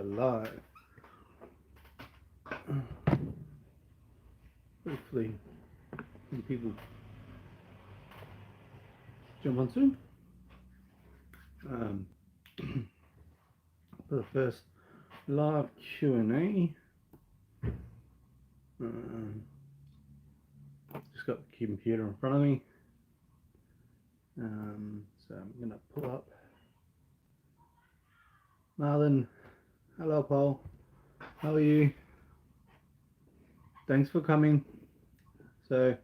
are live. Hopefully, some people jump on soon. For the first live Q&A, just got the computer in front of me. So I'm going to pull up Marlon. Hello, Paul. How are you? Thanks for coming. So,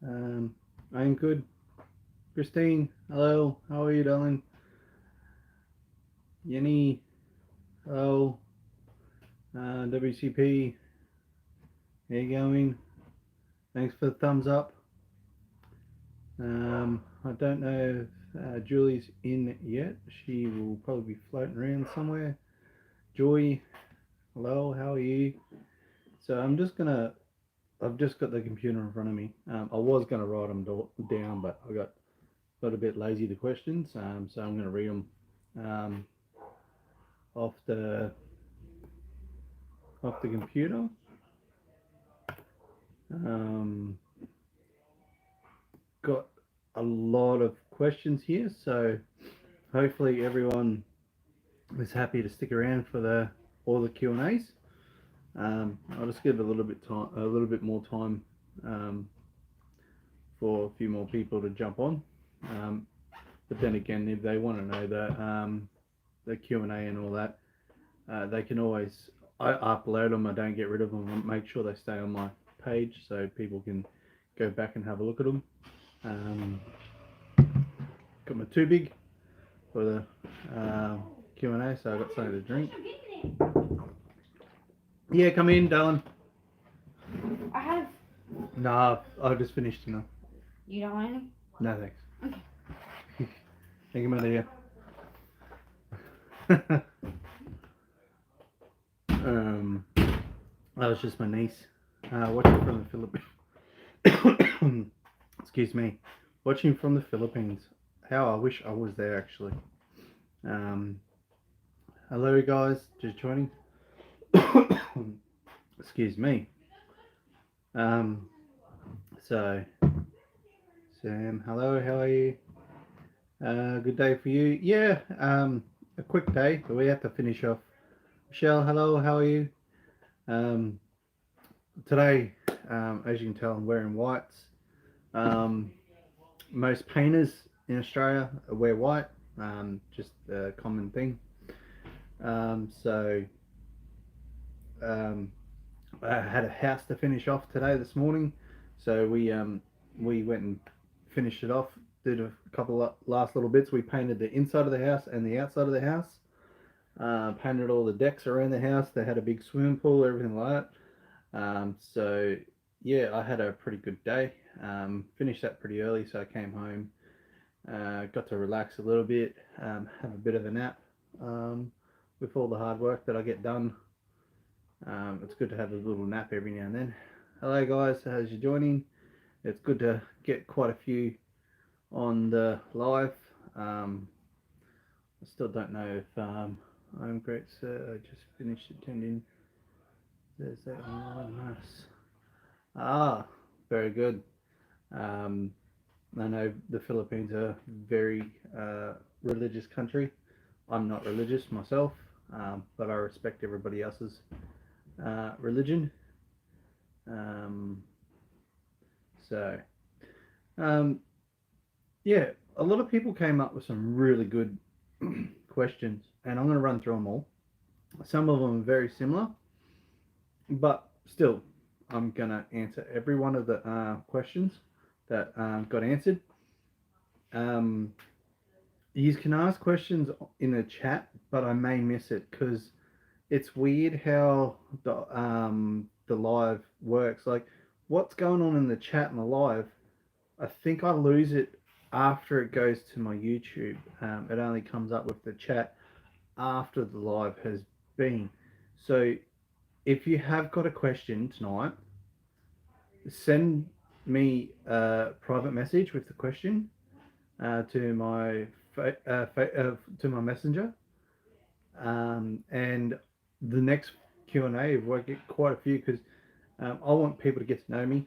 I'm good. Christine, hello. How are you, darling? Yenny, hello. WCP, how you going? Thanks for the thumbs up. I don't know if Julie's in yet. She will probably be floating around somewhere. Joy, hello, how are you? So I've just got the computer in front of me. I was gonna write them down, but I got a bit lazy, the questions. So I'm gonna read them off the computer. Got a lot of questions here, so hopefully everyone is happy to stick around for all the Q&As. I'll just give a little bit more time for a few more people to jump on. But then again, if they want to know the Q&A and all that, they can always, I upload them, I don't get rid of them, I make sure they stay on my page so people can go back and have a look at them. Got my too big for the Q&A, so I got something to drink. Yeah, come in, darling. I have. Nah, I just finished enough. You don't want any? No, thanks. Okay. Thank you, my dear. That was just my niece watching from the Philippines. Excuse me. Watching from the Philippines. How I wish I was there, actually. Hello, guys. Just joining. Excuse me. So, Sam, hello. How are you? Good day for you. Yeah. A quick day, but we have to finish off. Michelle, hello. How are you? Today, as you can tell, I'm wearing whites. Most painters in Australia wear white, just a common thing. So I had a house to finish off today this morning, so we went and finished it off. Did a couple of last little bits. We painted the inside of the house and the outside of the house. Painted all the decks around the house. They had a big swimming pool, everything like that. So yeah, I had a pretty good day. Finished that pretty early, so I came home, got to relax a little bit, have a bit of a nap. With all the hard work that I get done, it's good to have a little nap every now and then. Hello guys, as you're joining, it's good to get quite a few on the live. I still don't know if I'm great, sir. I just finished attending. There's that online mass. Ah, very good. I know the Philippines are a very religious country. I'm not religious myself, but I respect everybody else's religion. So, yeah, a lot of people came up with some really good questions, and I'm going to run through them all. Some of them are very similar, but still, I'm going to answer every one of the questions that got answered. You can ask questions in the chat, but I may miss it because it's weird how the live works. Like, what's going on in the chat and the live, I think I lose it after it goes to my YouTube. It only comes up with the chat after the live has been. So if you have got a question tonight, send me a private message with the question to my messenger. And the next Q&A, we'll get quite a few because I want people to get to know me.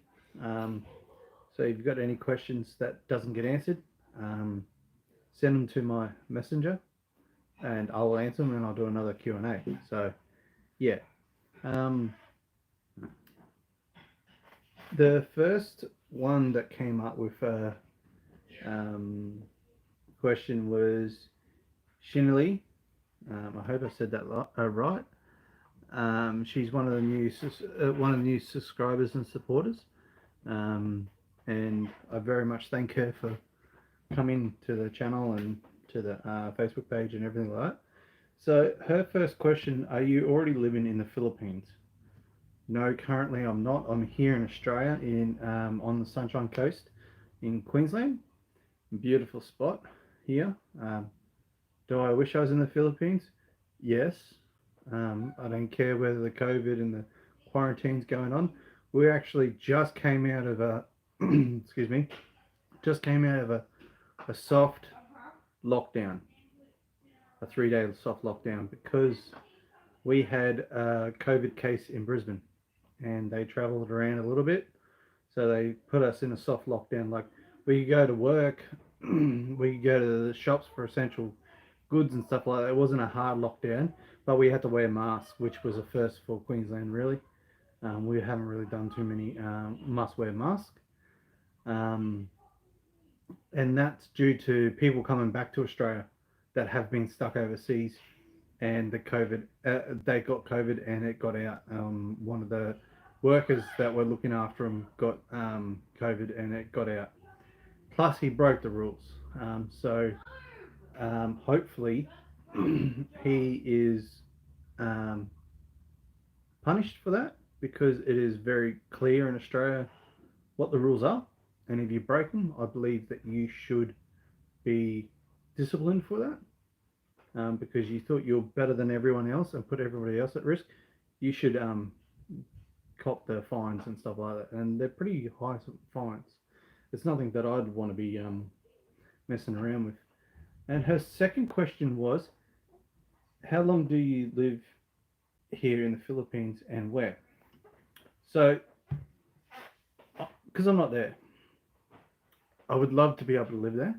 So if you've got any questions that doesn't get answered, send them to my messenger and I'll answer them and I'll do another Q&A. So yeah. The first one that came up with a question was Shinley. I hope I said that right. She's one of the new subscribers and supporters, and I very much thank her for coming to the channel and to the Facebook page and everything like that. So her first question: are you already living in the Philippines? No, currently I'm not. I'm here in Australia, in on the Sunshine Coast in Queensland. Beautiful spot here. Do I wish I was in the Philippines? Yes. I don't care whether the COVID and the quarantine's going on. We actually just came out of a excuse me, just came out of a soft lockdown, a 3-day soft lockdown, because we had a COVID case in Brisbane and they travelled around a little bit. So they put us in a soft lockdown. Like, we could go to work, we could go to the shops for essential goods and stuff like that. It wasn't a hard lockdown, but we had to wear masks, which was a first for Queensland, really. We haven't really done too many must-wear masks. And that's due to people coming back to Australia that have been stuck overseas and the COVID, they got COVID and it got out. One of the workers that were looking after him got COVID and it got out. Plus, he broke the rules. So hopefully, he is punished for that, because it is very clear in Australia what the rules are. And if you break them, I believe that you should be disciplined for that. Because you thought you're better than everyone else and put everybody else at risk. You should cop the fines and stuff like that, and they're pretty high fines. It's nothing that I'd want to be messing around with. And her second question was, how long do you live here in the Philippines and where? So, because I'm not there, I would love to be able to live there.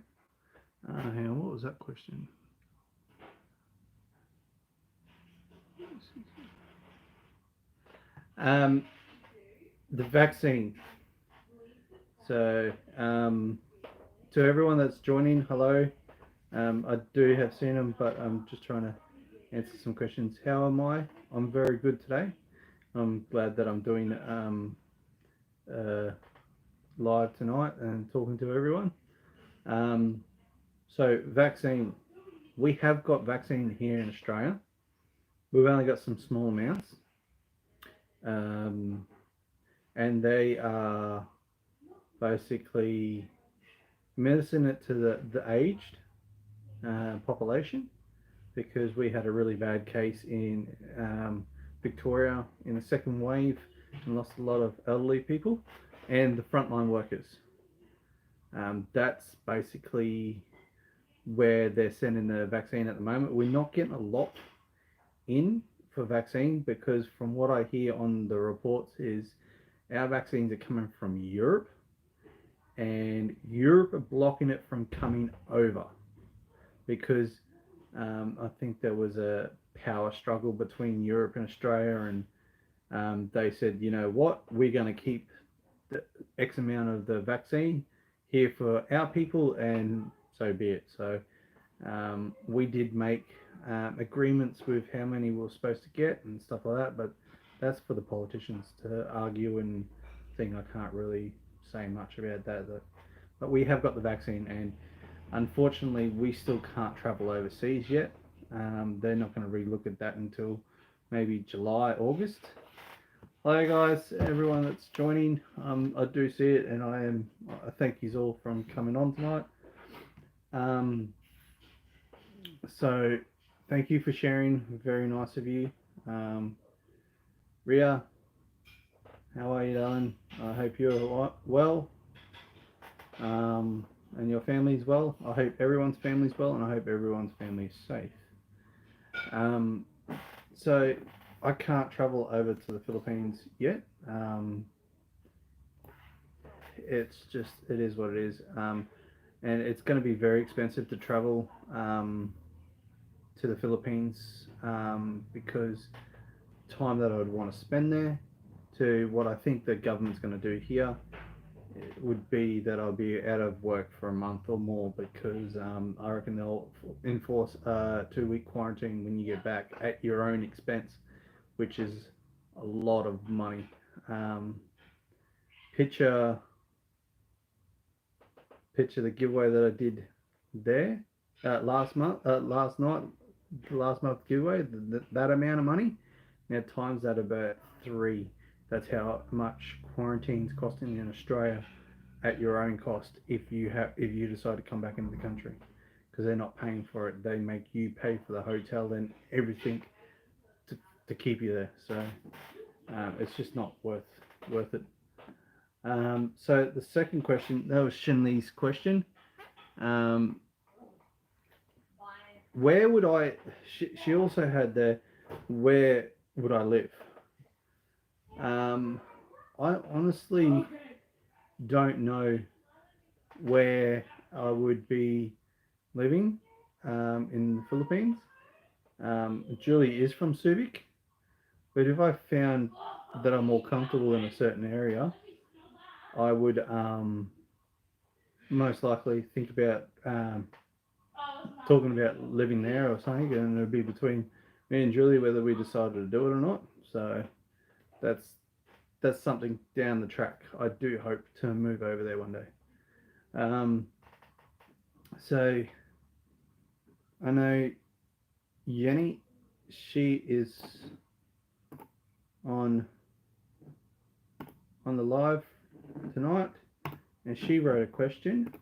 Hang on, what was that question? The vaccine. So, to everyone that's joining, hello. I do have seen them, but I'm just trying to answer some questions. How am I? I'm very good today. I'm glad that I'm doing live tonight and talking to everyone. So, vaccine. We have got vaccine here in Australia. We've only got some small amounts. And they are basically medicine it to the aged population, because we had a really bad case in Victoria in the second wave and lost a lot of elderly people and the frontline workers. That's basically where they're sending the vaccine at the moment. We're not getting a lot in for vaccine, because from what I hear on the reports is our vaccines are coming from Europe, and Europe are blocking it from coming over, because I think there was a power struggle between Europe and Australia, and they said, you know what, we're going to keep the X amount of the vaccine here for our people, and so be it. So we did make agreements with how many we were supposed to get and stuff like that, but that's for the politicians to argue and think. I can't really say much about that, but we have got the vaccine, and unfortunately we still can't travel overseas yet. They're not going to relook at that until maybe July, August. Hi guys, everyone that's joining. I do see it, and I thank you all from coming on tonight. So thank you for sharing. Very nice of you. Ria, how are you doing? I hope you're well, and your family's well. I hope everyone's family's well, and I hope everyone's family is safe. So I can't travel over to the Philippines yet. It is what it is. And it's going to be very expensive to travel to the Philippines because time that I would want to spend there to what I think the government's going to do here it would be that I'll be out of work for a month or more because I reckon they'll enforce a 2 week quarantine when you get back at your own expense, which is a lot of money. Um, picture picture the giveaway that I did there last night, last month giveaway, that amount of money. Now times that about three. That's how much quarantine's costing in Australia at your own cost if you decide to come back into the country because they're not paying for it. They make you pay for the hotel and everything to keep you there. So it's just not worth it. So the second question, that was Shinley's question. Where would I? She also had the where would I live? I honestly don't know where I would be living in the Philippines. Julie is from Subic, but if I found that I'm more comfortable in a certain area, I would most likely think about talking about living there or something, and it would be between me and Julie whether we decided to do it or not. So that's something down the track. I do hope to move over there one day. So I know Yenny, she is on the live tonight, and she wrote a question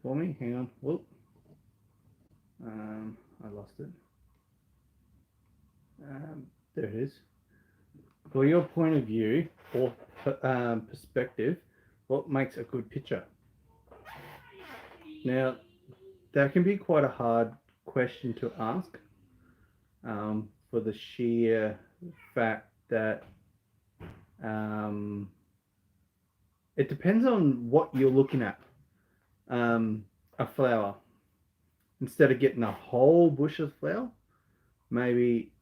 for me. Hang on, whoop. I lost it. There it is. For your point of view or perspective, what makes a good picture? Now, that can be quite a hard question to ask for the sheer fact that it depends on what you're looking at. A flower. Instead of getting a whole bush of flower, maybe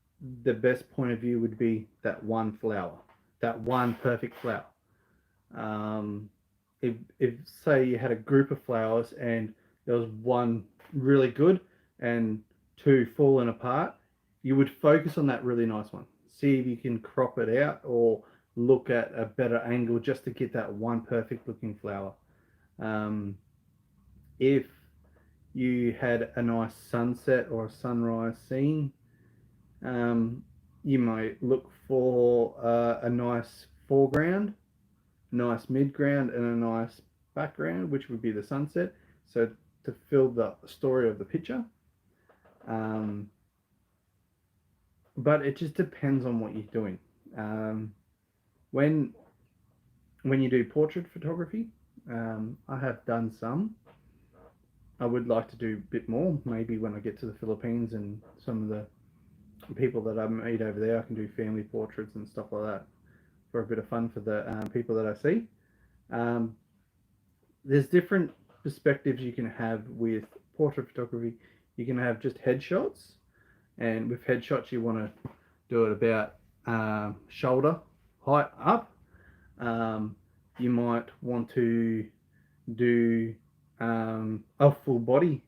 the best point of view would be that one flower, that one perfect flower. If say you had a group of flowers and there was one really good and two falling apart, you would focus on that really nice one. See if you can crop it out or look at a better angle just to get that one perfect looking flower. If you had a nice sunset or a sunrise scene, you might look for a nice foreground, nice midground, and a nice background, which would be the sunset, so to fill the story of the picture. But it just depends on what you're doing. When you do portrait photography, I have done some. I would like to do a bit more. Maybe when I get to the Philippines and some of the people that I meet over there, I can do family portraits and stuff like that for a bit of fun for the people that I see. There's different perspectives you can have with portrait photography. You can have just headshots, and with headshots you want to do it about shoulder height up. You might want to do a full body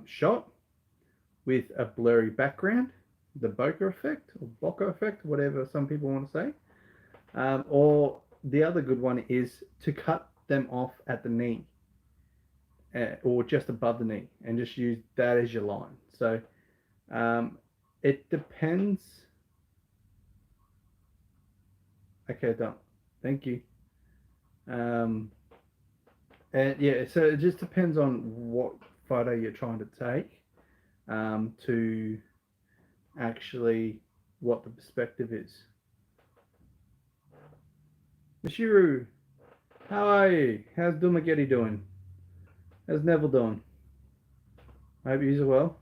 shot with a blurry background, the bokeh effect or bokeh effect, whatever some people want to say. Or the other good one is to cut them off at the knee or just above the knee and just use that as your line. So it depends. Okay, done. Thank you. And yeah, so it just depends on what photo you're trying to take to actually what the perspective is. Mishiru, how are you? How's Dumageddon doing? How's Neville doing? I hope you're well.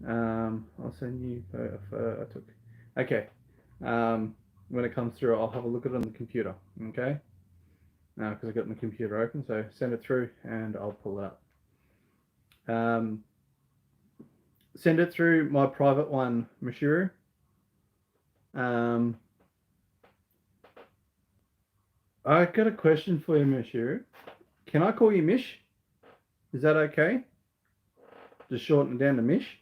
I'll send you a photo I took. Okay. When it comes through, I'll have a look at it on the computer. Okay. Because I got my computer open, so send it through and I'll pull it up. Send it through my private one, Mashiru. I got a question for you, Mashiru. Can I call you Mish? Is that okay? Just shorten it down to Mish.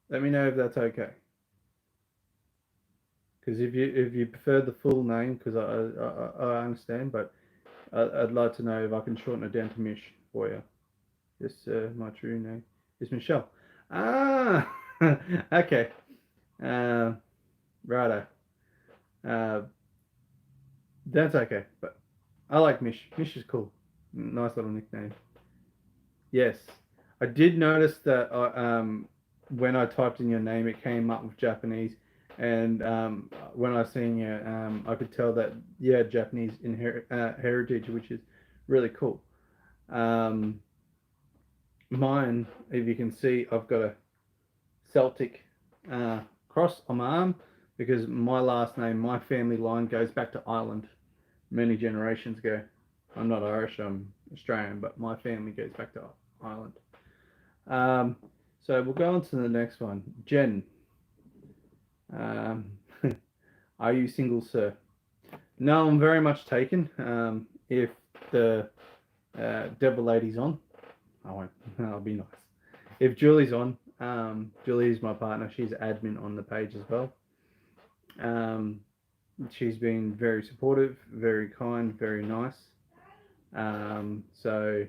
Let me know if that's okay. Because if you prefer the full name, because I understand, but I'd like to know if I can shorten it down to Mish for you. Just my true name is Michelle. Ah, okay. Righto. Uh, that's okay. But I like Mish. Mish is cool. Nice little nickname. Yes, I did notice that when I typed in your name, it came up with Japanese, and when I seen you, I could tell that you had Japanese heritage, which is really cool. Um, Mine, if you can see, I've got a Celtic cross on my arm because my last name, my family line goes back to Ireland many generations ago. I'm not Irish, I'm Australian, but my family goes back to Ireland. Um, so we'll go on to the next one. Jen, um, are you single, sir? No, I'm very much taken. If the devil lady's on, I won't. I'll be nice. If Julie's on, Julie's my partner. She's admin on the page as well. Um, she's been very supportive, very kind, very nice. So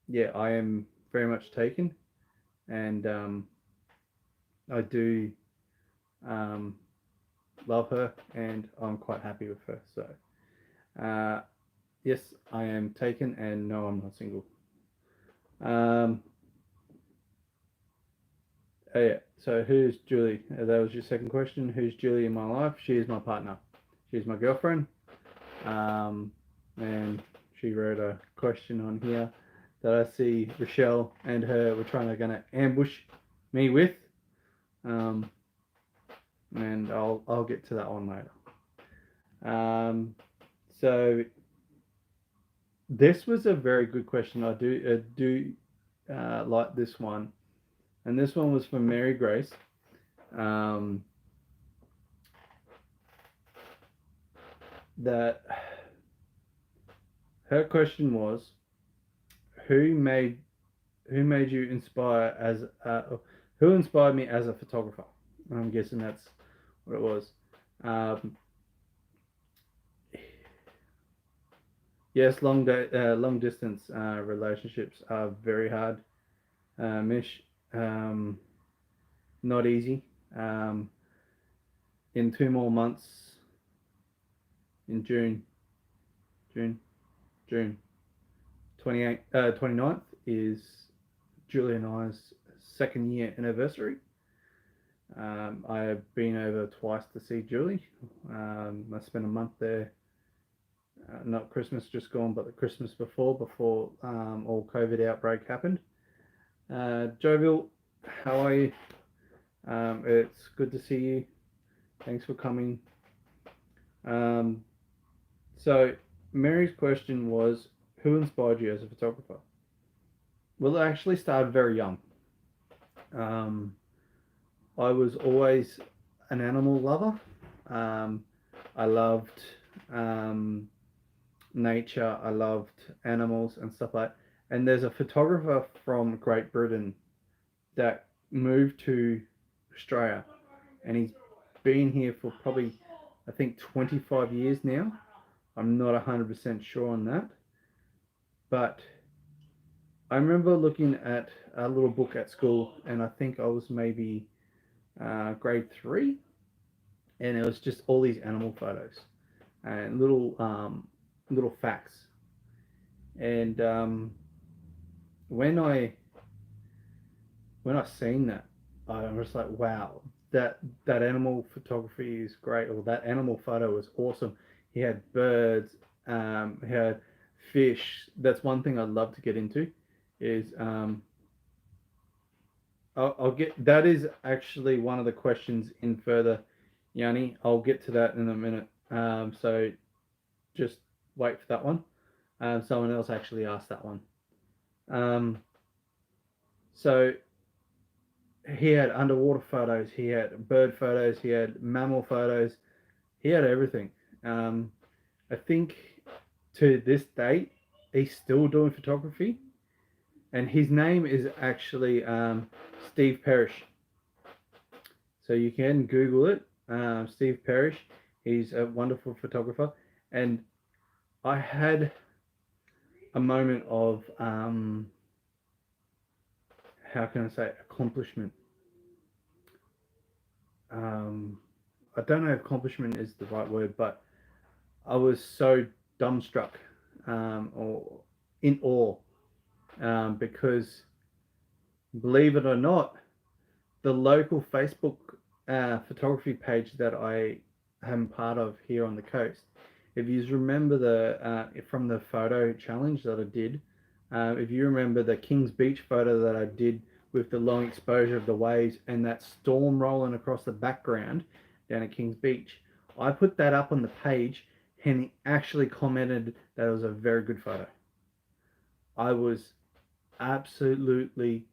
yeah, I am very much taken, and I do um, love her, and I'm quite happy with her. So yes, I am taken, and no, I'm not single. Um, Oh, yeah. So who's Julie? That was your second question. Who's Julie in my life? She is my partner. She's my girlfriend. Um, and she wrote a question on here that I see Rochelle and her were gonna ambush me with. Um, and I'll get to that one later. So this was a very good question. I do like this one, and this one was from Mary Grace. Um, that her question was, who made who made you inspire as who inspired me as a photographer? I'm guessing that's what it was. Um, yes, long distance relationships are very hard. Mish, um, not easy. Um, in 2 more months, in June, June 29th is Julie and I's second year anniversary. I have been over twice to see Julie. I spent a month there, not Christmas just gone, but the Christmas before all COVID outbreak happened. Jovial, how are you? It's good to see you. Thanks for coming. Um, so, Mary's question was, who inspired you as a photographer? Well, it actually started very young. Um, I was always an animal lover. Um, I loved nature. I loved animals and stuff like that. And there's a photographer from Great Britain that moved to Australia, and he's been here for probably, I think, 25 years now. I'm not 100% sure on that, but I remember looking at a little book at school, and I think I was maybe grade three, and it was just all these animal photos and little facts. And when I seen that, I was like, wow, that animal photography is great, or that animal photo was awesome. He had birds, he had fish, that's one thing I'd love to get into. Is I'll get that is actually one of the questions in further, Yanni. I'll get to that in a minute. So just wait for that one. Someone else actually asked that one. Um, so he had underwater photos, he had bird photos, he had mammal photos, he had everything. I think to this date, he's still doing photography, and his name is actually Steve Parrish. So you can Google it, Steve Parrish. He's a wonderful photographer, and I had a moment of how can I say accomplishment. I don't know if accomplishment is the right word, but I was so dumbstruck or in awe because, believe it or not, the local Facebook photography page that I am part of here on the coast. If you remember the from the photo challenge that I did, if you remember the Kings Beach photo that I did with the long exposure of the waves and that storm rolling across the background down at Kings Beach, I put that up on the page and he actually commented that it was a very good photo. I was absolutely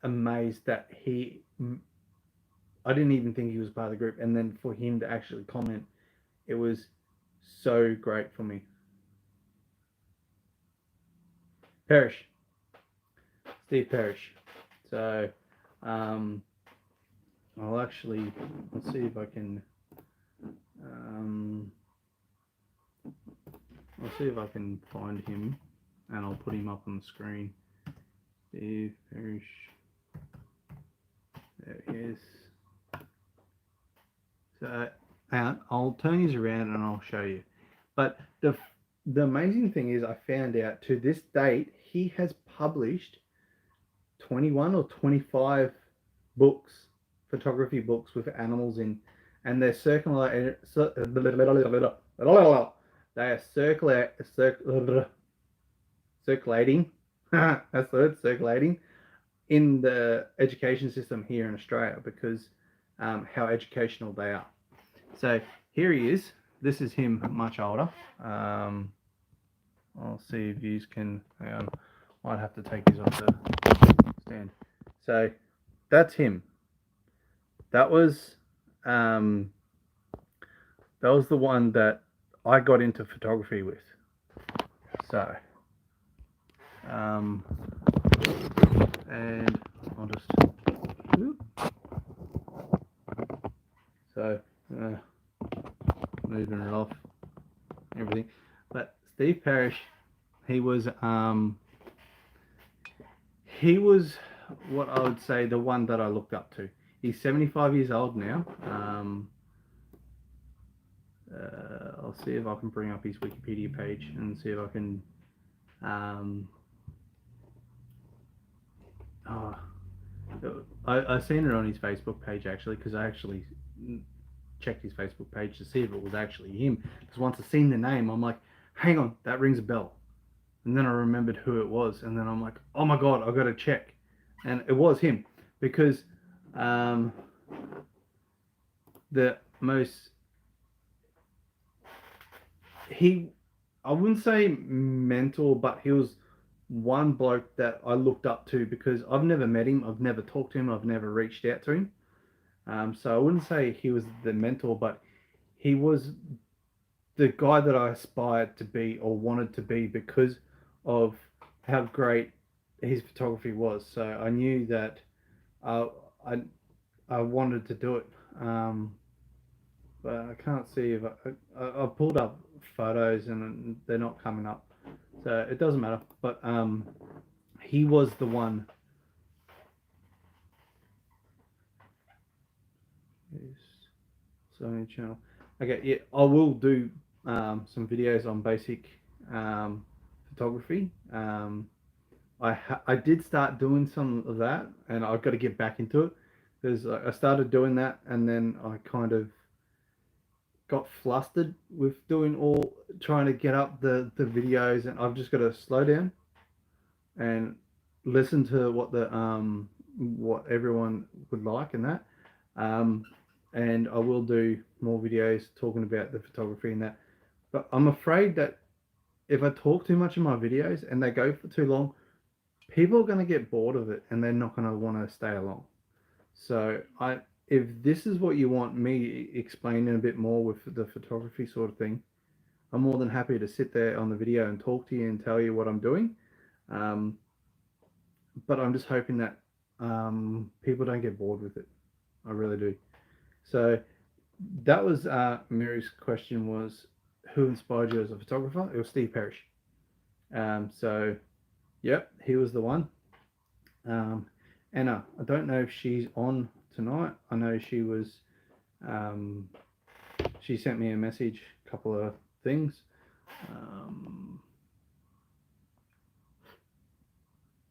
amazed that I didn't even think he was part of the group, and then for him to actually comment, it was so great for me. Parrish, Steve Parrish. So, let's see if I can, I'll see if I can find him, and I'll put him up on the screen. Steve Parrish. There he is. So I'll turn these around and I'll show you. But the amazing thing is, I found out to this date he has published 21 or 25 books, photography books with animals in, and they're circulating. They are circulating. That's the word, circulating in the education system here in Australia because how educational they are. So here he is. This is him much older. I'll see if you can. Hang on. Might have to take these off the stand. So that's him. That was the one that I got into photography with. So and I'll just so moving it off everything. But Steve Parrish, he was what I would say the one that I looked up to. He's 75 years old now. I'll see if I can bring up his Wikipedia page and see if I can I seen it on his Facebook page actually, because I actually checked his Facebook page to see if it was actually him. Because once I seen the name, I'm like, hang on, that rings a bell. And then I remembered who it was, and then I'm like, oh my god, I've got to check. And it was him, because the most I wouldn't say mentor, but he was one bloke that I looked up to because I've never met him, I've never talked to him, I've never reached out to him. So I wouldn't say he was the mentor, but he was the guy that I aspired to be or wanted to be because of how great his photography was. So I knew that I wanted to do it. But I can't see if I pulled up photos and they're not coming up. So it doesn't matter. But he was the one. Sony channel. Okay, yeah, I will do some videos on basic photography. I did start doing some of that, and I've got to get back into it because I started doing that, and then I kind of got flustered with trying to get up the videos, and I've just got to slow down and listen to what everyone would like and that. Um, and I will do more videos talking about the photography and that. But I'm afraid that if I talk too much in my videos and they go for too long, people are going to get bored of it and they're not going to want to stay along. So if this is what you want me explaining a bit more with the photography sort of thing, I'm more than happy to sit there on the video and talk to you and tell you what I'm doing. Um, but I'm just hoping that people don't get bored with it. I really do. So that was Mary's question was, who inspired you as a photographer? It was Steve Parrish. So, yep, he was the one. Anna, I don't know if she's on tonight. I know she was. She sent me a message, a couple of things.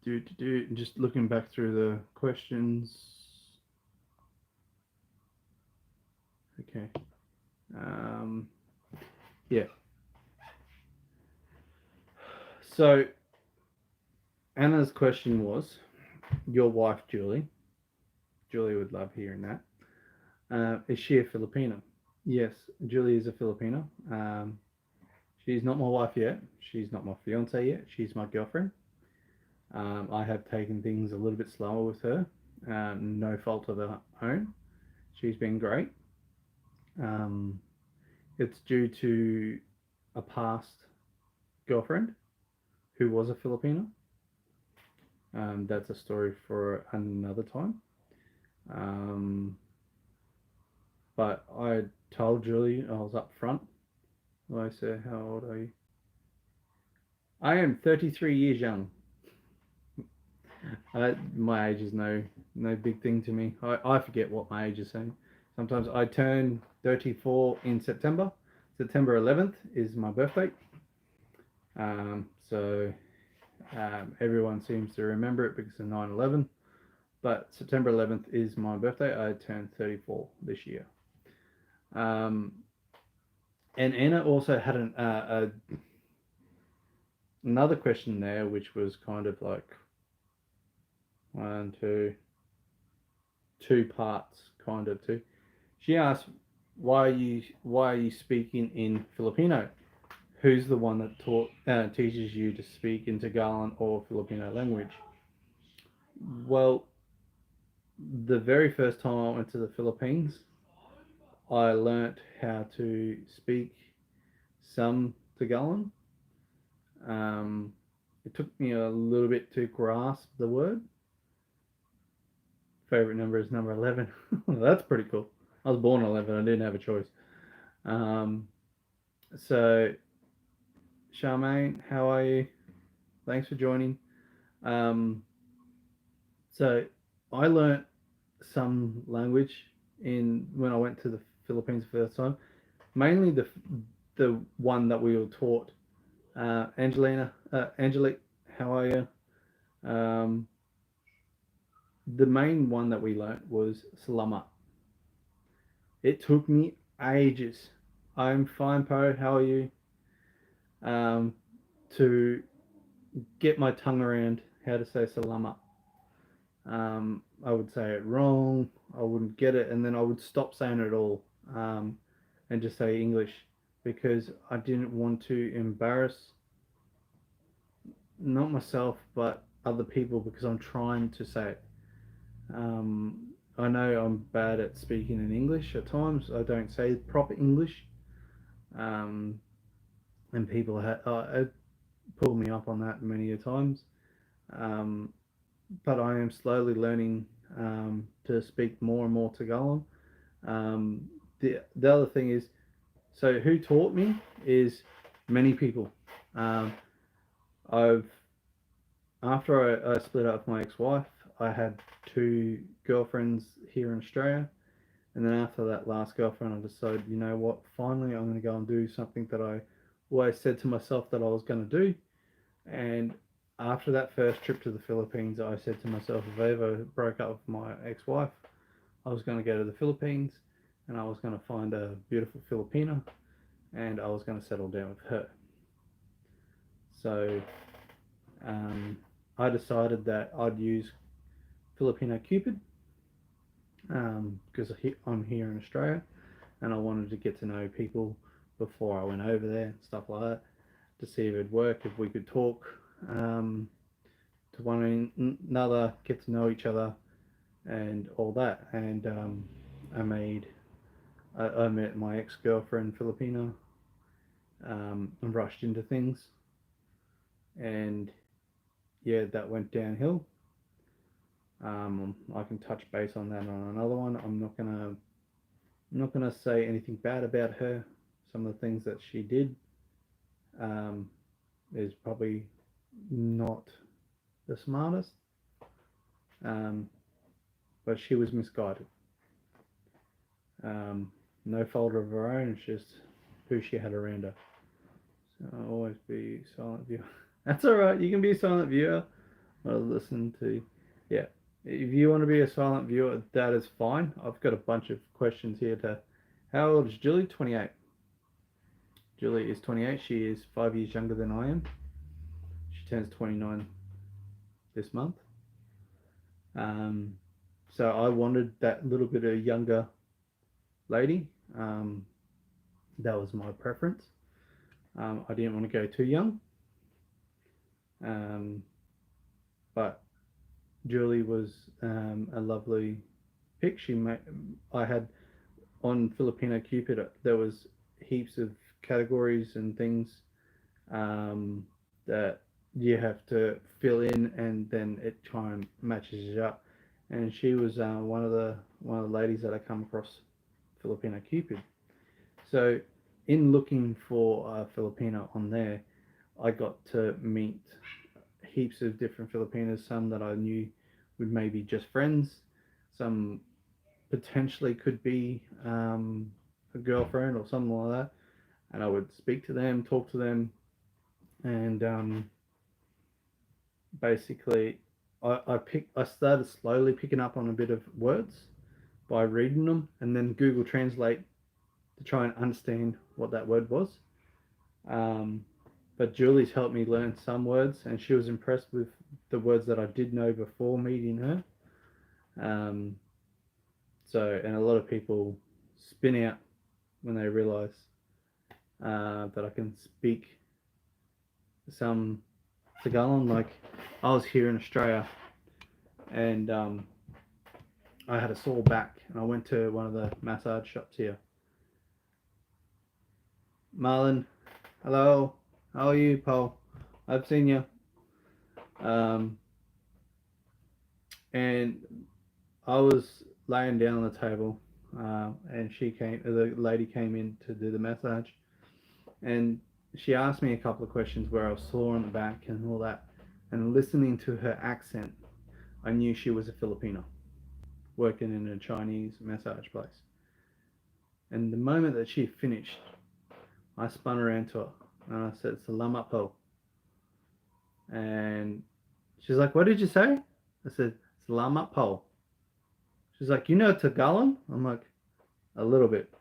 Just looking back through the questions. Okay. Yeah. So Anna's question was, your wife Julie. Julie would love hearing that. Is she a Filipino? Yes, Julie is a Filipino. She's not my wife yet. She's not my fiance yet. She's my girlfriend. I have taken things a little bit slower with her. No fault of her own. She's been great. It's due to a past girlfriend who was a Filipino. That's a story for another time. But I told Julie I was up front. I said, how old are you? I am 33 years young. My age is no big thing to me. I forget what my age is saying. Sometimes I turn 34 in September. September 11th is my birthday. So everyone seems to remember it because of 9/11. But September 11th is my birthday. I turned 34 this year. And Anna also had another question there, which was kind of like two parts, kind of two. She asked, why are you speaking in Filipino? Who's the one that teaches you to speak in Tagalog or Filipino language? Well, the very first time I went to the Philippines, I learnt how to speak some Tagalog. It took me a little bit to grasp the word. Favorite number is number 11. That's pretty cool. I was born 11. I didn't have a choice. So, Charmaine, how are you? Thanks for joining. So, I learnt some language when I went to the Philippines the first time. Mainly the one that we were taught. Angelique, how are you? The main one that we learnt was Salamat. It took me ages. I'm fine, Po. How are you? To get my tongue around how to say Salamat. I would say it wrong. I wouldn't get it, and then I would stop saying it all, and just say English because I didn't want to embarrass not myself but other people because I'm trying to say it. I know I'm bad at speaking in English at times. I don't say proper English, and people pulled me up on that many a times. But I am slowly learning to speak more and more Tagalog. The other thing is, so who taught me is many people. After I split up with my ex-wife, I had two girlfriends here in Australia, and then after that last girlfriend, I decided, you know what, finally I'm going to go and do something that I always said to myself that I was going to do. And after that first trip to the Philippines, I said to myself, if I ever broke up with my ex-wife, I was going to go to the Philippines and I was going to find a beautiful Filipina, and I was going to settle down with her. So I decided that I'd use Filipino Cupid because I'm here in Australia, and I wanted to get to know people before I went over there and stuff like that to see if it'd work, if we could talk to one another, get to know each other, and all that. And I met my ex girlfriend Filipino, and rushed into things, and yeah, that went downhill. I can touch base on that on another one. I'm not gonna say anything bad about her. Some of the things that she did um, is probably not the smartest, um, but she was misguided. No fault of her own. It's just who she had around her. So I'll always be silent viewer. That's all right. You can be a silent viewer. I'll listen to. Yeah. If you want to be a silent viewer, that is fine. I've got a bunch of questions here to. How old is Julie? 28. Julie is 28. She is 5 years younger than I am. She turns 29 this month. So I wanted that little bit of younger lady. That was my preference. I didn't want to go too young. But Julie was a lovely pick. I had on Filipino Cupid. There was heaps of categories and things that you have to fill in, and then it try and matches it up. And she was one of the ladies that I come across Filipino Cupid. So in looking for a Filipino on there, I got to meet heaps of different Filipinas, some that I knew would maybe just friends, some potentially could be a girlfriend or something like that. And I would speak to them, talk to them, and basically I started slowly picking up on a bit of words by reading them, and then Google Translate to try and understand what that word was. But Julie's helped me learn some words, and she was impressed with the words that I did know before meeting her. And a lot of people spin out when they realise that I can speak some Tagalog. Like, I was here in Australia, and I had a sore back, and I went to one of the massage shops here. Marlon, hello. How are you, Paul? I've seen you. And I was laying down on the table, and the lady came in to do the massage, and she asked me a couple of questions where I was sore on the back and all that. And listening to her accent, I knew she was a Filipino working in a Chinese massage place. And the moment that she finished, I spun around to her and I said, "Salamat po." And she's like, "What did you say?" I said, "Salamat po." She's like, "You know Tagalog?" I'm like, "A little bit."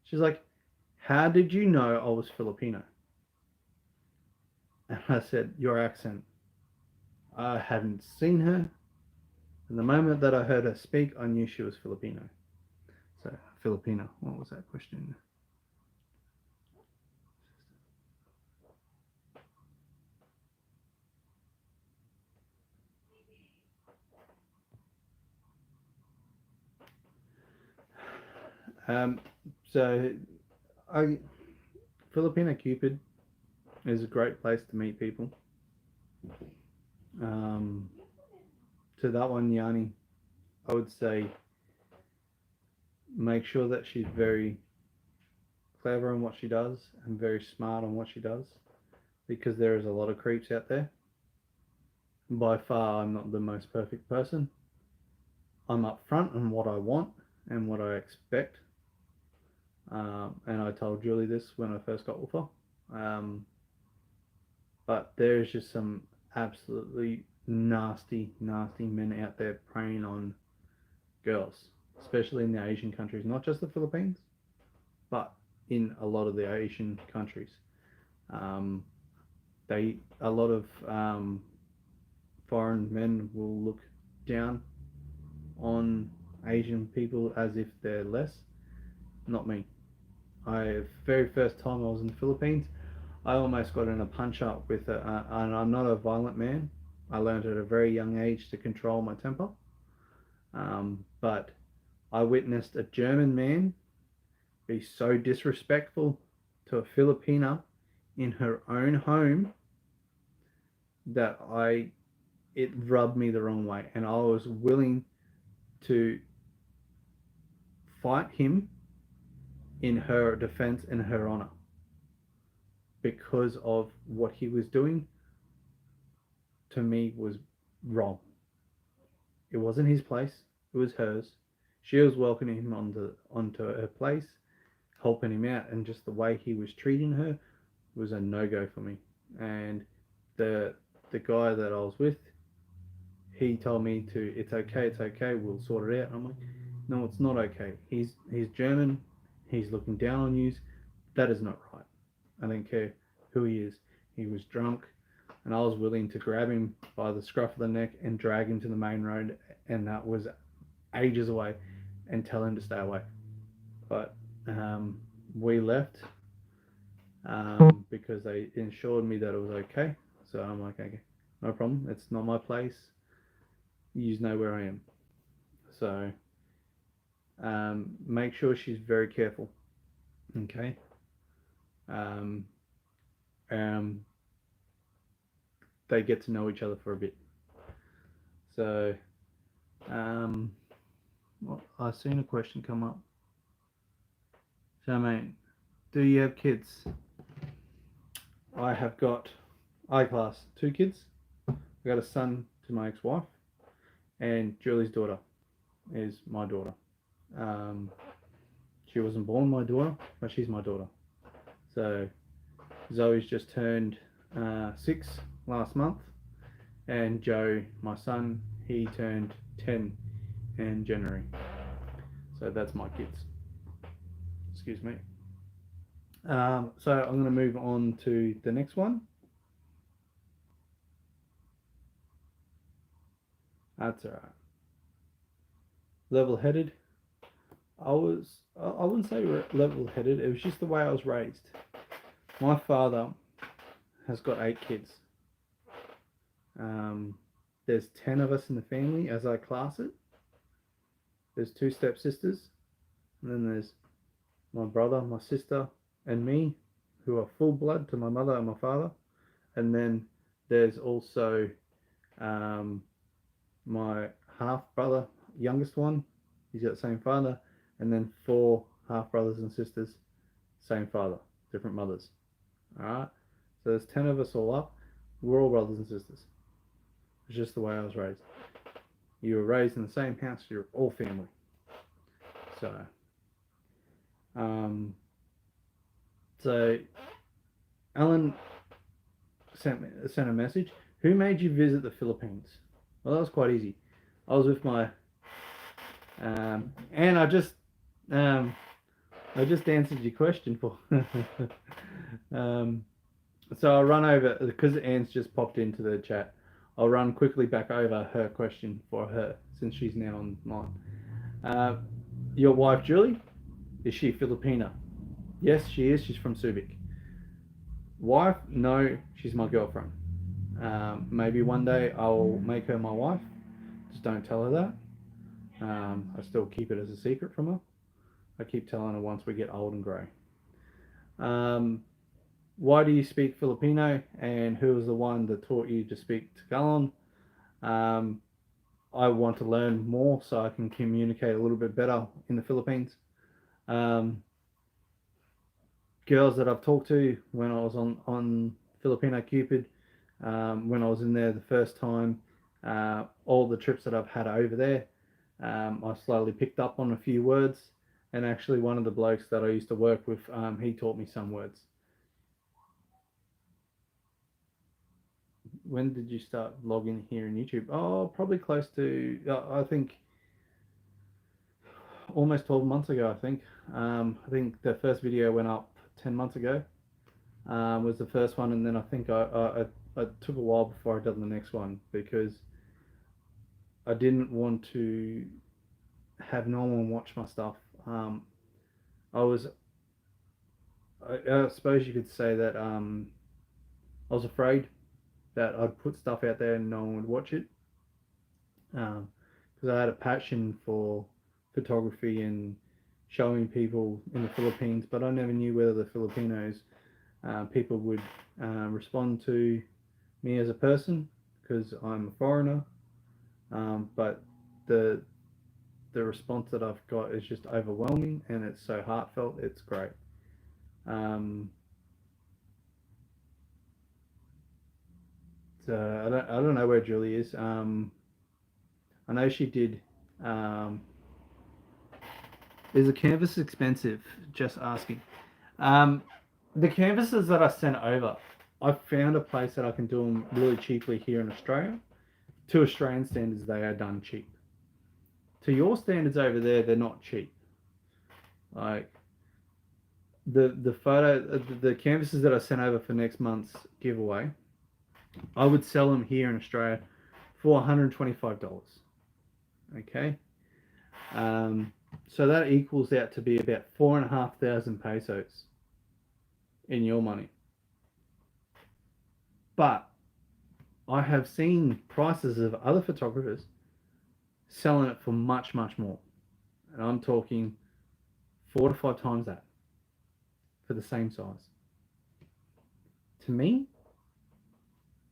She's like, "How did you know I was Filipino?" And I said, "Your accent." I hadn't seen her. And the moment that I heard her speak, I knew she was Filipino. So, Filipino, what was that question? Um, so, I Filipino Cupid is a great place to meet people. Um, to that one, Yanni, I would say make sure that she's very clever on what she does and very smart on what she does, because there is a lot of creeps out there. By far, I'm not the most perfect person. I'm upfront on what I want and what I expect. And I told Julie this when I first got with her. But there's just some absolutely nasty, nasty men out there preying on girls. especially in the Asian countries, not just the Philippines, but in a lot of the Asian countries. Um, a lot of foreign men will look down on Asian people as if they're less. Not me. Very first time I was in the Philippines, I almost got in a punch up with and I'm not a violent man. I learned at a very young age to control my temper. But I witnessed a German man be so disrespectful to a Filipina in her own home that it rubbed me the wrong way, and I was willing to fight him in her defense and her honor because of what he was doing to me was wrong. It wasn't his place, it was hers. She was welcoming him onto her place, helping him out, and just the way he was treating her was a no-go for me. And the guy that I was with, he told me to, it's okay, we'll sort it out. And I'm like, no, it's not okay. He's German, he's looking down on you. That is not right. I don't care who he is. He was drunk, and I was willing to grab him by the scruff of the neck and drag him to the main road, and that was ages away, and tell him to stay away. But we left because they assured me that it was okay. So I'm like, okay, no problem. It's not my place. You know where I am. So make sure she's very careful. Okay. They get to know each other for a bit. So well, I've seen a question come up. Charmaine, do you have kids? I have got I-class 2 kids. I got a son to my ex-wife, and Julie's daughter is my daughter. She wasn't born my daughter, but she's my daughter. So Zoe's just turned 6 last month, and Joe, my son, he turned 10 in January. So that's my kids. Excuse me. So I'm going to move on to the next one. That's all right. Level-headed. I wouldn't say level-headed. It was just the way I was raised. My father has got 8 kids. There's 10 of us in the family, as I class it. There's 2 stepsisters, and then there's my brother, my sister, and me, who are full blood to my mother and my father. And then there's also my half brother, youngest one. He's got the same father, and then 4 half brothers and sisters, same father, different mothers. All right. So there's 10 of us all up. We're all brothers and sisters. It's just the way I was raised. You were raised in the same house. You're all family. So, Alan sent a message. Who made you visit the Philippines? Well, that was quite easy. I was with my and I just answered your question for. So I'll run over because Anne's just popped into the chat. I'll run quickly back over her question for her since she's now online. Your wife Julie, is she Filipina? Yes, she is. She's from Subic. Wife? No, she's my girlfriend. Maybe one day I'll make her my wife. Just don't tell her that. I still keep it as a secret from her. I keep telling her once we get old and grey. Why do you speak Filipino, and who was the one that taught you to speak Tagalog? I want to learn more so I can communicate a little bit better in the Philippines. Girls that I've talked to when I was on Filipino Cupid, when I was in there the first time, all the trips that I've had over there, I slowly picked up on a few words, and actually one of the blokes that I used to work with, he taught me some words. When did you start vlogging here in YouTube? Oh, probably close to, I think almost 12 months ago, I think. I think the first video went up 10 months ago. Was the first one, and then I think I took a while before I did the next one because I didn't want to have no one watch my stuff. I was, I suppose you could say that I was afraid that I'd put stuff out there and no one would watch it. Because I had a passion for photography and showing people in the Philippines, but I never knew whether the Filipinos people would respond to me as a person because I'm a foreigner. But the response that I've got is just overwhelming and it's so heartfelt. It's great. Um, so I don't know where Julie is. I know she did. Um, is the canvas expensive? Just asking. Um, the canvases that I sent over, I found a place that I can do them really cheaply here in Australia. To Australian standards, they are done cheap. To your standards over there, they're not cheap. Like the canvases that I sent over for next month's giveaway, I would sell them here in Australia for $125. Okay, so that equals out to be about 4,500 pesos in your money. But I have seen prices of other photographers selling it for much, much more. And I'm talking 4 to 5 times that for the same size. To me,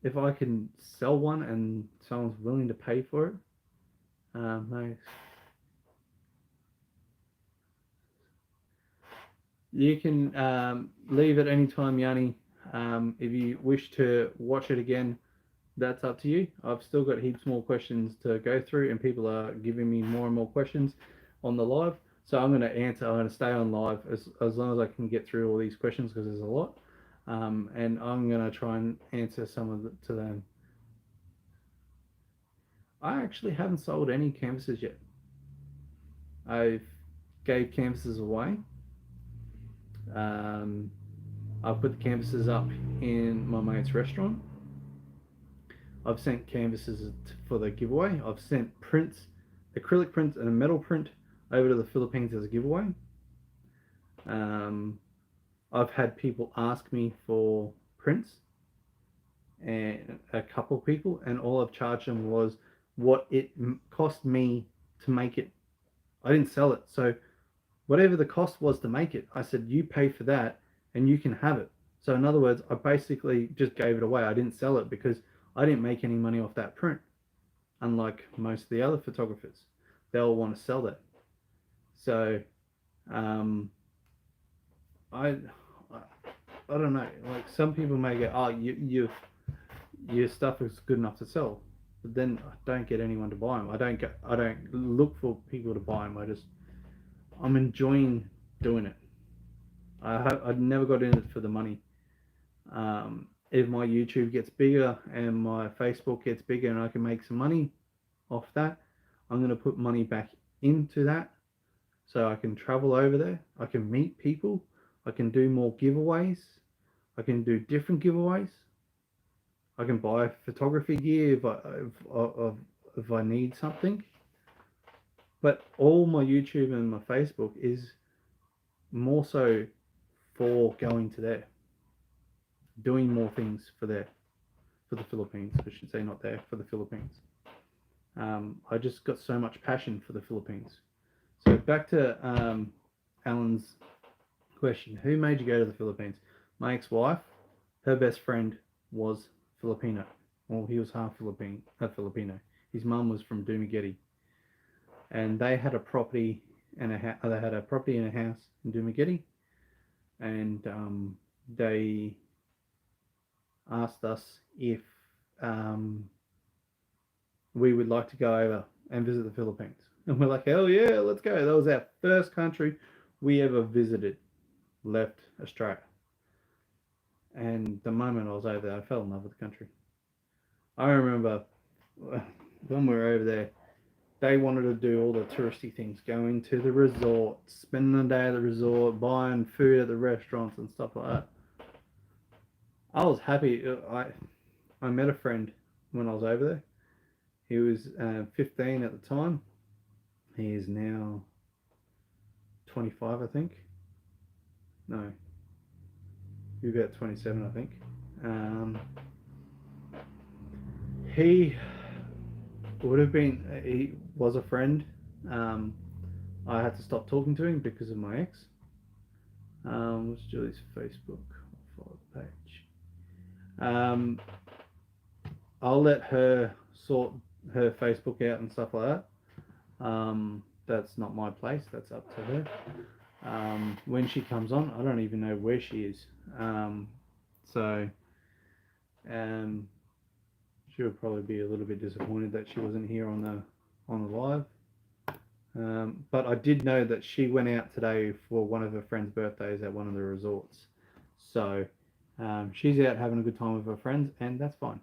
if I can sell one and someone's willing to pay for it, no. You can leave at any time, Yanni. If you wish to watch it again, that's up to you. I've still got heaps more questions to go through, and people are giving me more and more questions on the live. So I'm going to answer. I'm going to stay on live as long as I can get through all these questions because there's a lot, and I'm going to try and answer some of to them. I actually haven't sold any canvases yet. I've gave canvases away. I've put the canvases up in my mate's restaurant. I've sent canvases for the giveaway. I've sent prints, acrylic prints and a metal print over to the Philippines as a giveaway. I've had people ask me for prints, and a couple of people, and all I've charged them was what it cost me to make it. I didn't sell it, so whatever the cost was to make it, I said you pay for that and you can have it. So in other words, I basically just gave it away. I didn't sell it because I didn't make any money off that print, unlike most of the other photographers. They'll want to sell that. So I don't know. Like some people may go, oh, your stuff is good enough to sell, but then I don't get anyone to buy them. I don't look for people to buy them. I'm enjoying doing it. I never got in it for the money. If my YouTube gets bigger and my Facebook gets bigger and I can make some money off that, I'm going to put money back into that so I can travel over there. I can meet people. I can do more giveaways. I can do different giveaways. I can buy photography gear if I need something. But all my YouTube and my Facebook is more so for going to there, doing more things for there, for the Philippines. I should say not there, for the Philippines. I just got so much passion for the Philippines. So back to Alan's question: who made you go to the Philippines? My ex-wife. Her best friend was Filipino. Well, he was half Filipino. His mum was from Dumaguete, and they had a property and they had a property and a house in Dumaguete, and they asked us if we would like to go over and visit the Philippines. And we're like, hell yeah, let's go. That was our first country we ever visited, left Australia. And the moment I was over there, I fell in love with the country. I remember when we were over there, they wanted to do all the touristy things, going to the resort, spending the day at the resort, buying food at the restaurants and stuff like that. I was happy. I met a friend when I was over there. He was 15 at the time. He is now 25, I think. No, he's about 27, I think. He would have been. He was a friend. I had to stop talking to him because of my ex. What's Julie's Facebook? I'll follow the page. I'll let her sort her Facebook out and stuff like that. That's not my place. That's up to her. When she comes on, I don't even know where she is. So she'll probably be a little bit disappointed that she wasn't here on the live. But I did know that she went out today for one of her friends' birthdays at one of the resorts. So she's out having a good time with her friends, and that's fine.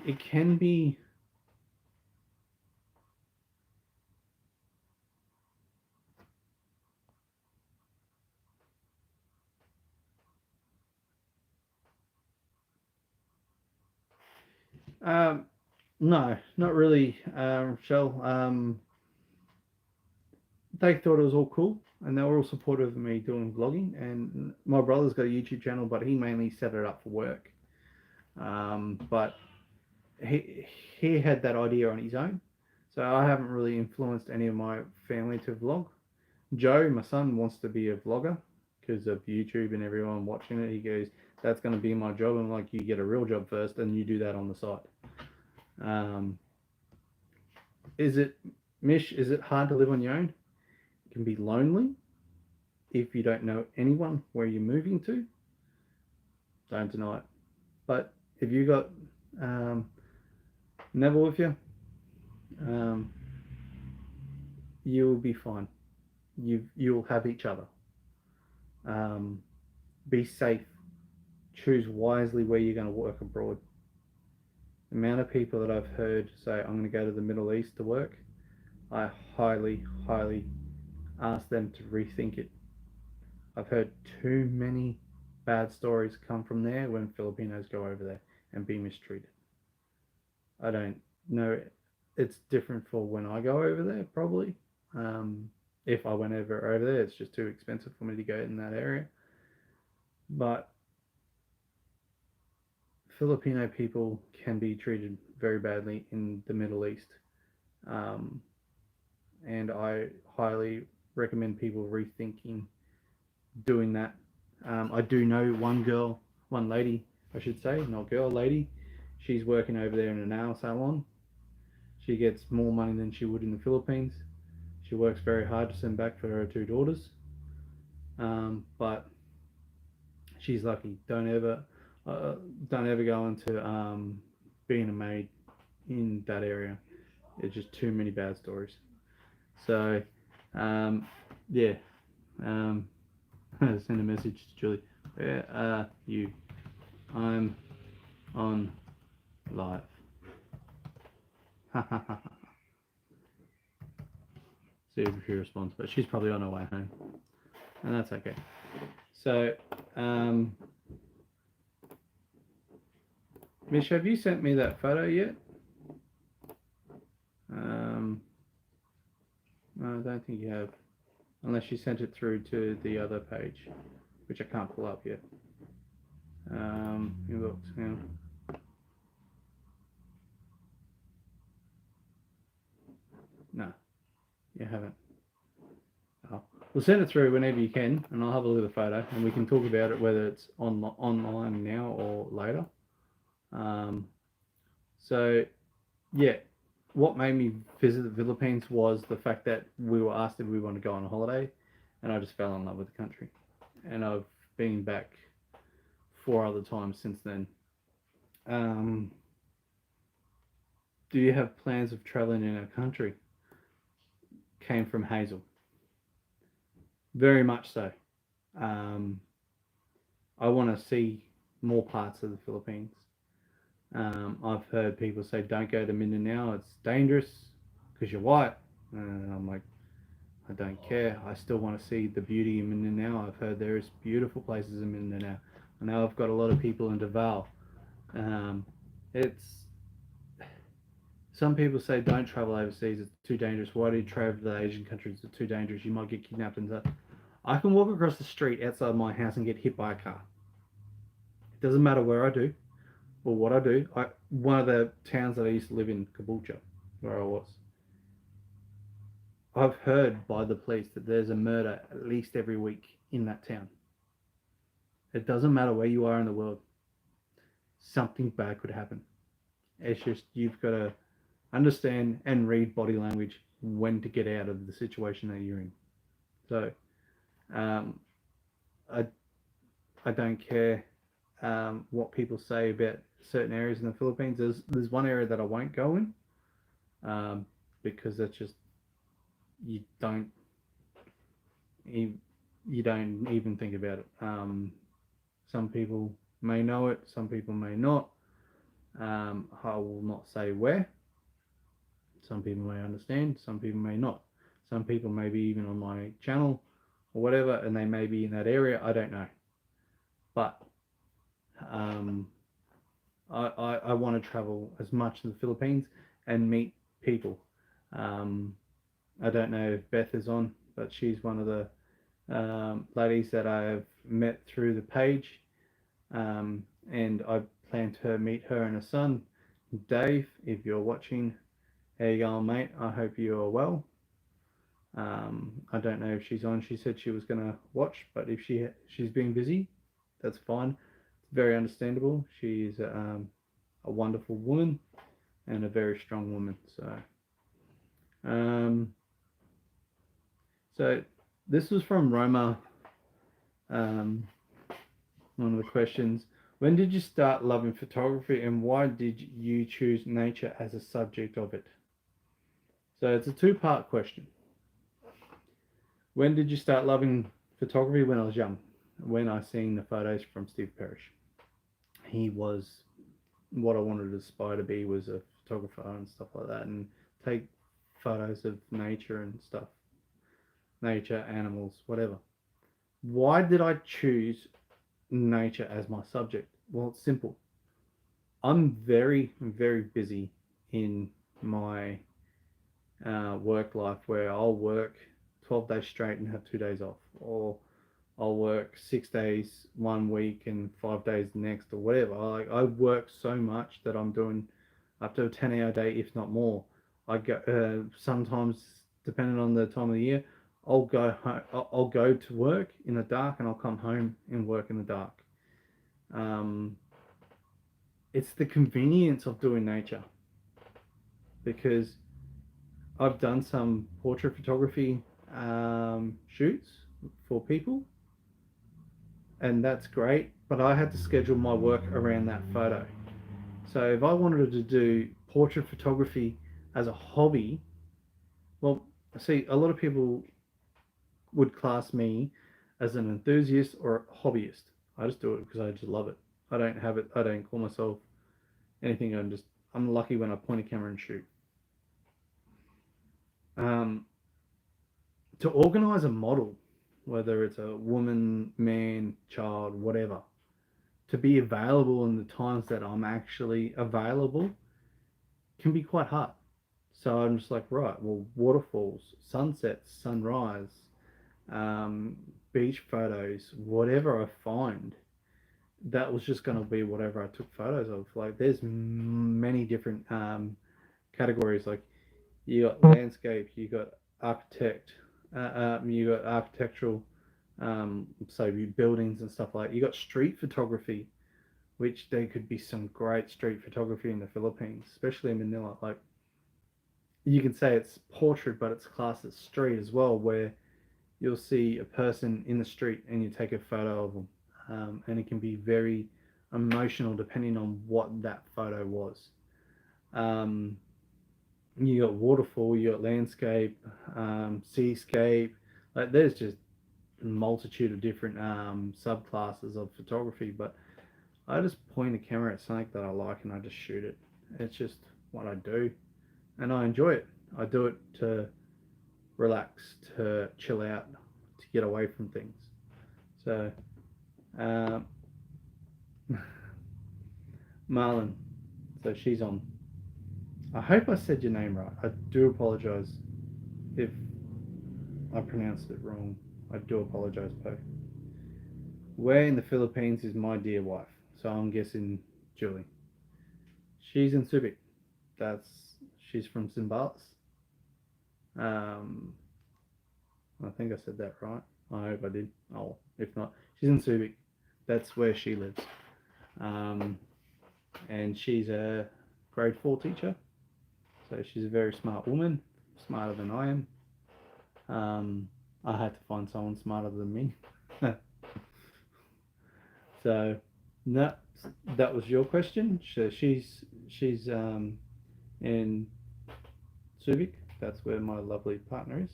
It can be. No, not really, Rochelle. They thought it was all cool, and they were all supportive of me doing vlogging. And my brother's got a YouTube channel, but he mainly set it up for work. But he had that idea on his own, so I haven't really influenced any of my family to vlog. Joe, my son, wants to be a vlogger because of YouTube and everyone watching it. He goes, "That's going to be my job." And like, you get a real job first, and you do that on the side. Is it, Mish? Is it hard to live on your own? It can be lonely if you don't know anyone where you're moving to. Don't deny it. But if you got Neville with you, you'll be fine. You'll have each other. Be safe. Choose wisely where you're going to work abroad. The amount of people that I've heard say, "I'm going to go to the Middle East to work," I highly, highly ask them to rethink it. I've heard too many bad stories come from there when Filipinos go over there and be mistreated. I don't know. It's different for when I go over there, probably. If I went over there, it's just too expensive for me to go in that area. But Filipino people can be treated very badly in the Middle East. And I highly recommend people rethinking doing that. I do know one lady, I should say, not girl, lady. She's working over there in a nail salon. She gets more money than she would in the Philippines. She works very hard to send back for her 2 daughters. But she's lucky. Don't ever go into being a maid in that area. There's just too many bad stories. So, yeah. Send a message to Julie. Where are you? I'm on live. See if she responds, but she's probably on her way home, and that's okay. So, Mish, have you sent me that photo yet? No, I don't think you have, unless you sent it through to the other page, which I can't pull up yet. Inbox now. No, you haven't. Oh. We'll send it through whenever you can, and I'll have a look at the photo, and we can talk about it, whether it's online now or later. So, yeah, what made me visit the Philippines was the fact that we were asked if we want to go on a holiday, and I just fell in love with the country. And I've been back 4 other times since then. Do you have plans of traveling in our country? came from Hazel. Very much so. Um, I want to see more parts of the Philippines. I've heard people say, don't go to Mindanao, it's dangerous because you're white. And I'm like, I don't care. I still want to see the beauty in Mindanao. I've heard there's beautiful places in Mindanao. I know I've got a lot of people in Davao. It's Some people say don't travel overseas, it's too dangerous. Why do you travel to Asian countries? It's too dangerous. You might get kidnapped and stuff. I can walk across the street outside my house and get hit by a car. It doesn't matter where I do or what I do. One of the towns that I used to live in, Caboolture, where I was, I've heard by the police that there's a murder at least every week in that town. It doesn't matter where you are in the world. Something bad could happen. It's just you've got to understand and read body language when to get out of the situation that you're in. So, I don't care what people say about certain areas in the Philippines. There's one area that I won't go in because that's just you don't even think about it. Some people may know it, some people may not. I will not say where. Some people may understand, some people may not. Some people may be even on my channel or whatever, and they may be in that area. I don't know. But I want to travel as much in the Philippines and meet people. I don't know if Beth is on, but she's one of the ladies that I've met through the page, and I plan to meet her and her son, Dave. If you're watching, how you going, mate? I hope you are well. I don't know if she's on. She said she was gonna watch, but if she's being busy, that's fine. It's very understandable. She's a wonderful woman and a very strong woman. So this was from Roma. One of the questions: when did you start loving photography, and why did you choose nature as a subject of it? So it's a two-part question. When did you start loving photography? When I was young, when I seen the photos from Steve Parrish. He was what I wanted to aspire to be, was a photographer and stuff like that, and take photos of nature and stuff. Nature, animals, whatever. Why did I choose nature as my subject? Well, it's simple. I'm very, very busy in my work life, where I'll work 12 days straight and have 2 days off, or I'll work 6 days one week and 5 days the next, or whatever. I work so much that I'm doing up to a 10-hour day, if not more. I go sometimes, depending on the time of the year, I'll go to work in the dark and I'll come home and work in the dark. It's the convenience of doing nature, because I've done some portrait photography shoots for people, and that's great, but I had to schedule my work around that photo. So if I wanted to do portrait photography as a hobby, well, see, a lot of people would class me as an enthusiast or a hobbyist. I just do it because I just love it. I don't call myself anything. I'm lucky when I point a camera and shoot. To organize a model, whether it's a woman, man, child, whatever, to be available in the times that I'm actually available can be quite hard. So I'm just like, right, well, waterfalls, sunsets, sunrise, beach photos, whatever I find, that was just going to be whatever I took photos of. Like, there's many different categories. Like, you got landscape, you got architect, you got architectural, so buildings and stuff like that. You got street photography, which there could be some great street photography in the Philippines, especially in Manila. Like, you can say it's portrait, but it's classed as street as well, where you'll see a person in the street and you take a photo of them, and it can be very emotional depending on what that photo was. You got waterfall, you got landscape, seascape. Like there's just a multitude of different subclasses of photography. But I just point a camera at something that I like and I just shoot it. It's just what I do, and I enjoy it. I do it to relax, to chill out, to get away from things. So, um, Marlon, so she's on. I hope I said your name right. I do apologize if I pronounced it wrong. I do apologize, Poe. Where in the Philippines is my dear wife? So I'm guessing Julie. She's in Subic. That's she's from Zimbalis. Um, I think I said that right. I hope I did. Oh, if not, she's in Subic. That's where she lives. Um, and she's a grade 4 teacher. So she's a very smart woman, smarter than I am. I had to find someone smarter than me. So that that was your question. So she's in Subic. That's where my lovely partner is.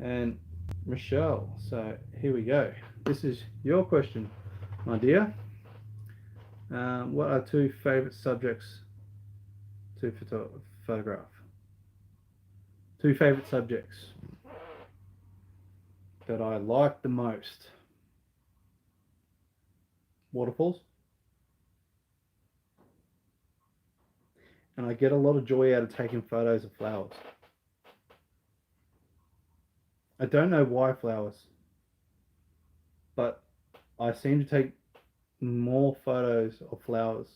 And Michelle. So here we go. This is your question, my dear. What are two favorite subjects to photograph? Two favorite subjects that I like the most. Waterfalls. And I get a lot of joy out of taking photos of flowers. I don't know why flowers, but I seem to take more photos of flowers.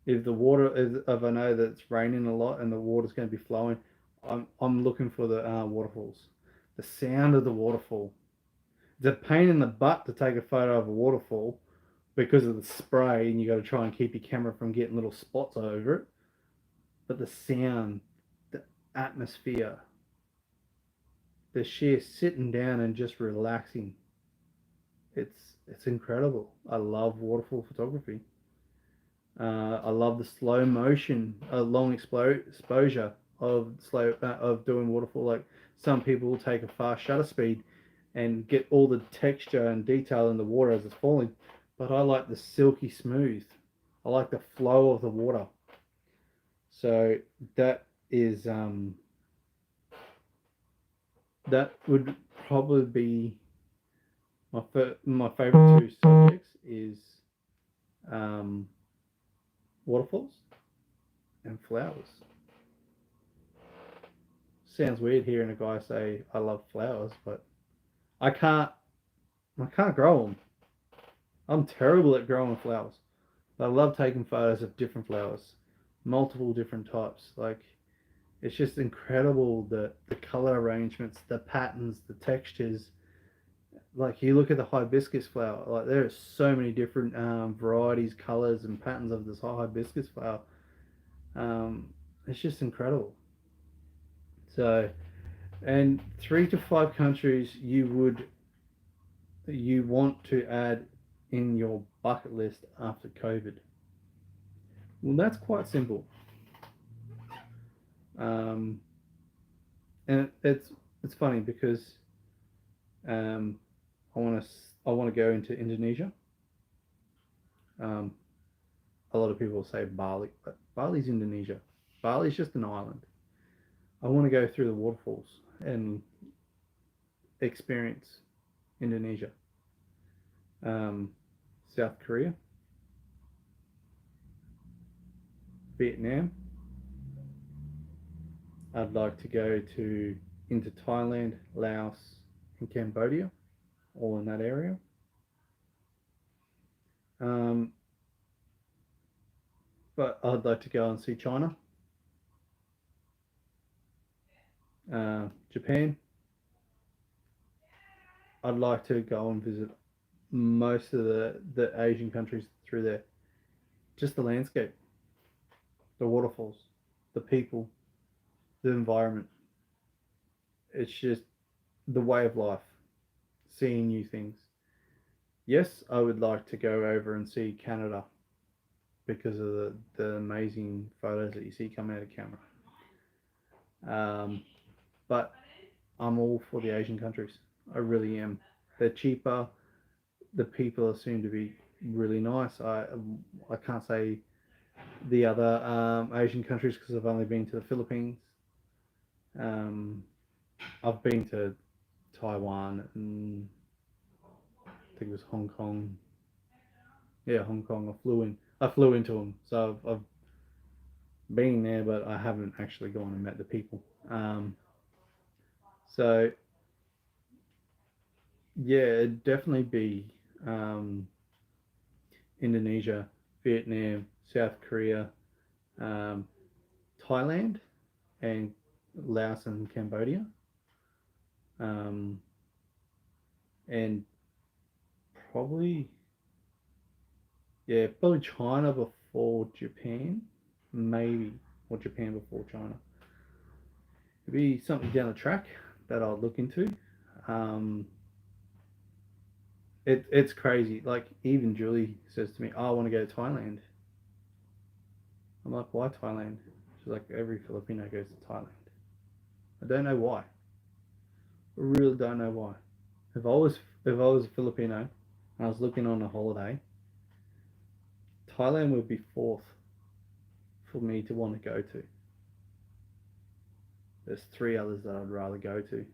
If the water is, if I know that it's raining a lot and the water's going to be flowing, I'm looking for the waterfalls. The sound of the waterfall. It's a pain in the butt to take a photo of a waterfall because of the spray, and you got to try and keep your camera from getting little spots over it. But the sound, the atmosphere, the sheer sitting down and just relaxing, it's incredible. I love waterfall photography. I love the slow motion, long exposure of doing waterfall. Like some people will take a fast shutter speed and get all the texture and detail in the water as it's falling, but I like the silky smooth. I like the flow of the water. So that is that would probably be my favorite two subjects is um, waterfalls and flowers. Sounds weird hearing a guy say I love flowers, but I can't I can't grow them. I'm terrible at growing flowers. But I love taking photos of different flowers, multiple different types. Like it's just incredible the color arrangements, the patterns, the textures. Like you look at the hibiscus flower, like there are so many different varieties, colors, and patterns of this hibiscus flower. It's just incredible. So, and 3 to 5 countries you want to add in your bucket list after COVID. Well, that's quite simple. Um, and it's funny because um, I want to I want to go into Indonesia. Um, a lot of people say Bali, but Bali's Indonesia. Bali's just an island. I want to go through the waterfalls and experience Indonesia, um, South Korea, Vietnam. I'd like to go to into Thailand, Laos, and Cambodia, all in that area. Um, but I'd like to go and see China, Japan. I'd like to go and visit most of the Asian countries through there. Just the landscape, the waterfalls, the people, the environment. It's just the way of life, seeing new things. Yes, I would like to go over and see Canada because of the amazing photos that you see coming out of camera. But I'm all for the Asian countries. I really am. They're cheaper. The people seem to be really nice. I can't say the other Asian countries because I've only been to the Philippines. Um, I've been to Taiwan and I think it was Hong Kong. Yeah, Hong Kong. I flew into them, so I've been there, but I haven't actually gone and met the people. So yeah, it'd definitely be um, Indonesia, Vietnam, South Korea, um, Thailand, and Laos and Cambodia. Um, and probably, yeah, probably China before Japan, maybe, or Japan before China. It'd be something down the track that I'll look into. Um, it's crazy. Like, even Julie says to me, oh, I want to go to Thailand. I'm like, why Thailand? She's like, every Filipino goes to Thailand. I don't know why. I really don't know why. If I was a Filipino and I was looking on a holiday, Thailand would be fourth for me to want to go to. There's three others that I'd rather go to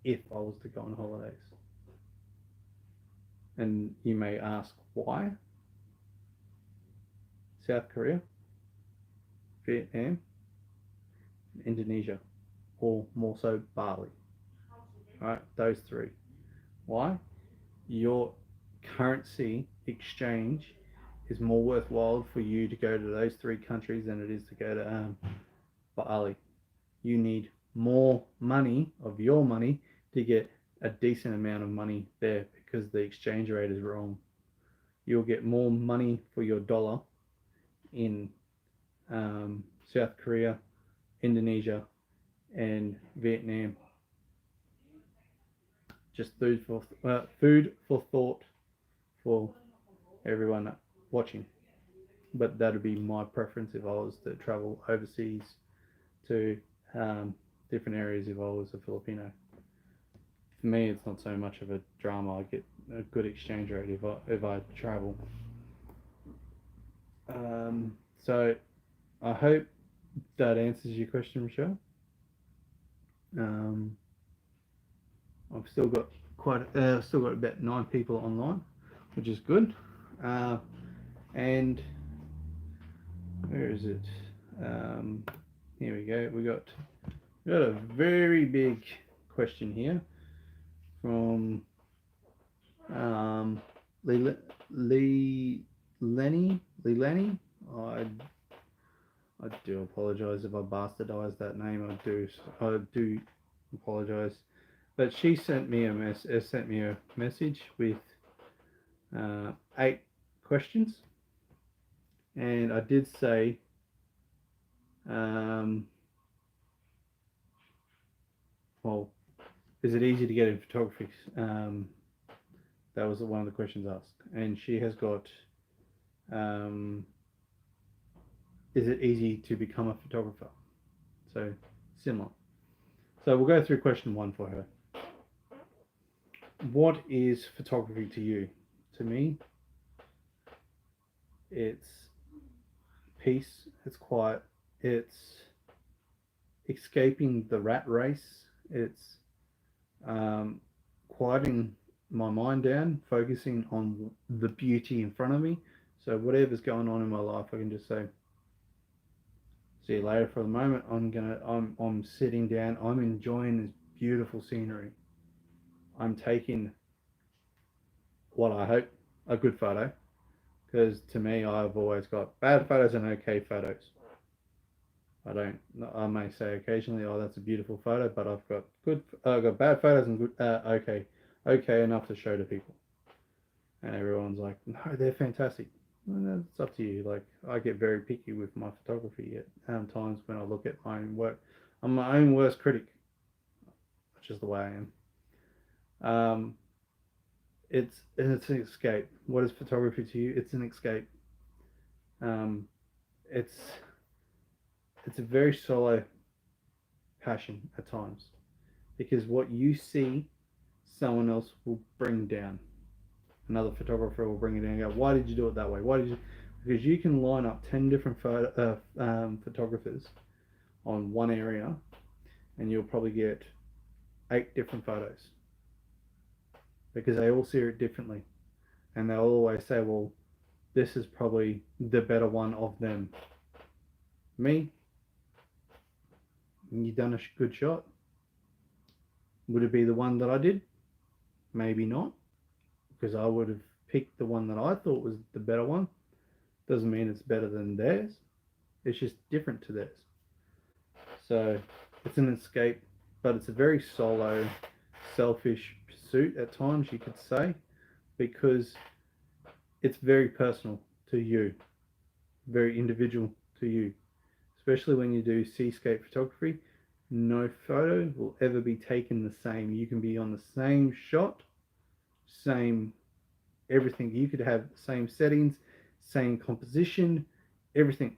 if I was to go on holidays. And you may ask why? South Korea, Vietnam, Indonesia, or more so Bali. All right, those three. Why? Your currency exchange is more worthwhile for you to go to those three countries than it is to go to Bali. You need more money of your money to get a decent amount of money there because the exchange rate is wrong. You'll get more money for your dollar in South Korea, Indonesia, and Vietnam. Just food for thought for everyone watching. But that'd be my preference if I was to travel overseas to um, different areas if I was a Filipino. For me, it's not so much of a drama. I get a good exchange rate if I travel. So I hope that answers your question, Michelle. Um, I've still got about 9 people online, which is good. Uh, and where is it? Um, here we go. We got a very big question here from Lee, Lenny. I do apologise if I bastardised that name. I do apologise. But she sent me a message with 8 questions, and I did say, um, well, is it easy to get in photography? That was one of the questions asked, and she has got, um, is it easy to become a photographer? So similar. So we'll go through question 1 for her. What is photography to you? To me, it's peace, it's quiet, it's escaping the rat race, it's quieting my mind down, focusing on the beauty in front of me. So whatever's going on in my life, I can just say, see you later. For the moment, I'm sitting down, I'm enjoying this beautiful scenery. I'm taking what I hope a good photo, because to me, I've always got bad photos and okay photos. I may say occasionally, oh, that's a beautiful photo, but I've got bad photos and good, okay enough to show to people. And everyone's like, no, they're fantastic. Well, that's up to you. Like, I get very picky with my photography at times when I look at my own work. I'm my own worst critic, which is the way I am. It's an escape. What is photography to you? It's an escape. Um, it's it's a very solo passion at times, because what you see, someone else will bring down. Another photographer will bring it down and go, why did you do it that way? Why did you? Because you can line up 10 different photographers on one area, and you'll probably get 8 different photos, because they all see it differently, and they'll always say, well, this is probably the better one of them. Me, you done a good shot. Would it be the one that I did? Maybe not, because I would have picked the one that I thought was the better one. Doesn't mean it's better than theirs. It's just different to theirs. So it's an escape, but it's a very solo, selfish pursuit at times, you could say, because it's very personal to you, very individual to you. Especially when you do seascape photography, no photo will ever be taken the same. You can be on the same shot, same everything. You could have the same settings, same composition, everything.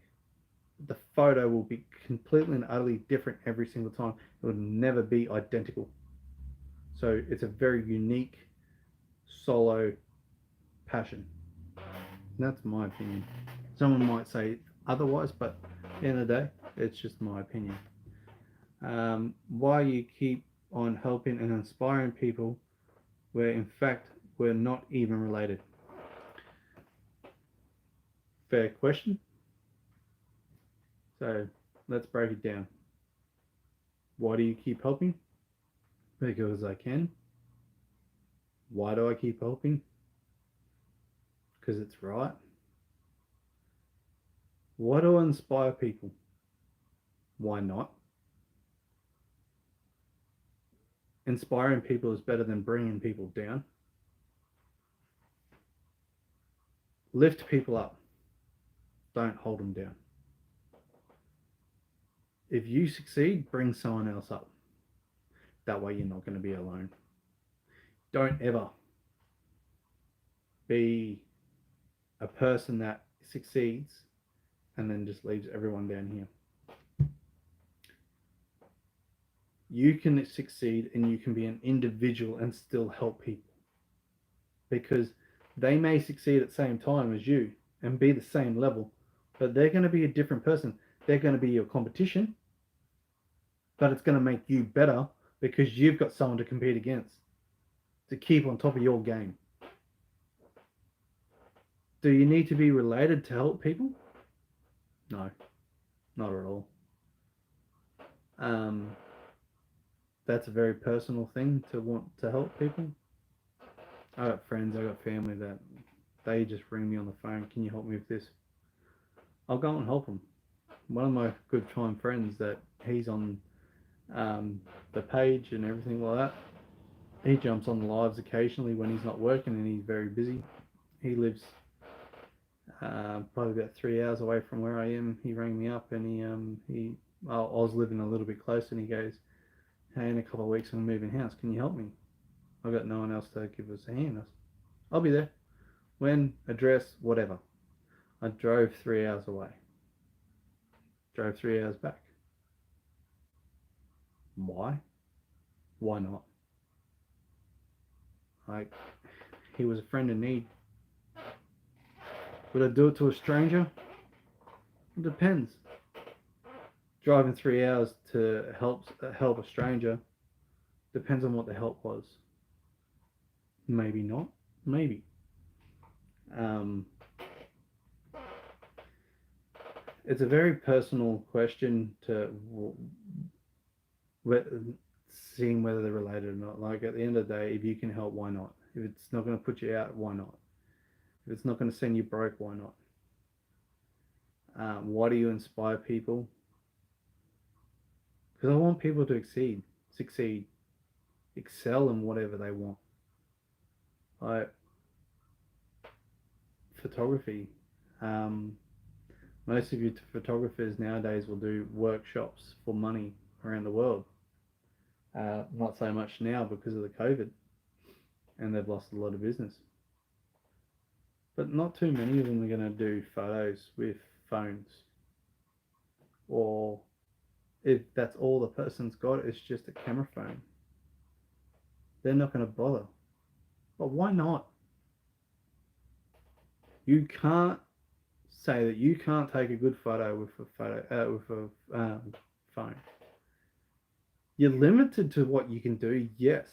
The photo will be completely and utterly different every single time. It will never be identical. So it's a very unique solo passion. And that's my opinion. Someone might say otherwise, but at the end of the day, it's just my opinion. Why you keep on helping and inspiring people where in fact we're not even related? Fair question. So let's break it down. Why do you keep helping? Because I can. Why do I keep helping? Because it's right. Why do I inspire people? Why not? Inspiring people is better than bringing people down. Lift people up. Don't hold them down. If you succeed, bring someone else up. That way you're not going to be alone. Don't ever be a person that succeeds and then just leaves everyone down here. You can succeed and you can be an individual and still help people, because they may succeed at the same time as you and be the same level, but they're going to be a different person. They're going to be your competition, but it's going to make you better because you've got someone to compete against, to keep on top of your game. Do you need to be related to help people? No, not at all. That's a very personal thing to want to help people. I got friends, I got family that they just ring me on the phone, can you help me with this? I'll go and help them. One of my good time friends that he's on the page and everything like that, he jumps on the lives occasionally when he's not working and he's very busy. He lives probably about 3 hours away from where I am. He rang me up and I was living a little bit closer, and he goes, hey, in a couple of weeks I'm moving house, can you help me? I've got no one else to give us a hand. I'll be there. When, address, whatever. I drove 3 hours away. Drove 3 hours back. Why? Why not? Like, he was a friend in need. Would I do it to a stranger? It depends. Driving 3 hours to help a stranger depends on what the help was. Maybe not. Maybe. It's a very personal question to seeing whether they're related or not. Like, at the end of the day, if you can help, why not? If it's not going to put you out, why not? If it's not going to send you broke, why not? Why do you inspire people? Because I want people to succeed, excel in whatever they want. Like photography. Most of you photographers nowadays will do workshops for money around the world. Not so much now because of the COVID, and they've lost a lot of business. But not too many of them are going to do photos with phones or if that's all the person's got, it's just a camera phone. They're not going to bother. But why not? You can't say that you can't take a good photo with a phone. You're limited to what you can do, yes,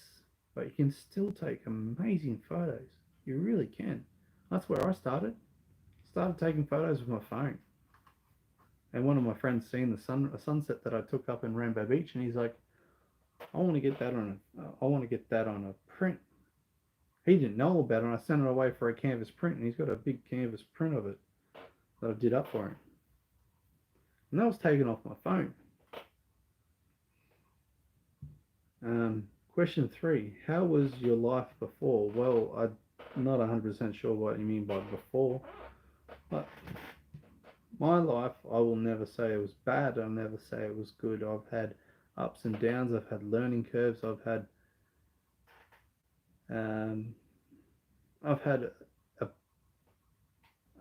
but you can still take amazing photos. You really can. That's where I started. Started taking photos with my phone. And one of my friends seen a sunset that I took up in Rambo Beach, and he's like, I want to get that on a print. He didn't know about it, and I sent it away for a canvas print, and he's got a big canvas print of it that I did up for him. And that was taken off my phone. Question 3. How was your life before? Well, I'm not 100% sure what you mean by before, but my life, I will never say it was bad. I'll never say it was good. I've had ups and downs. I've had learning curves. I've had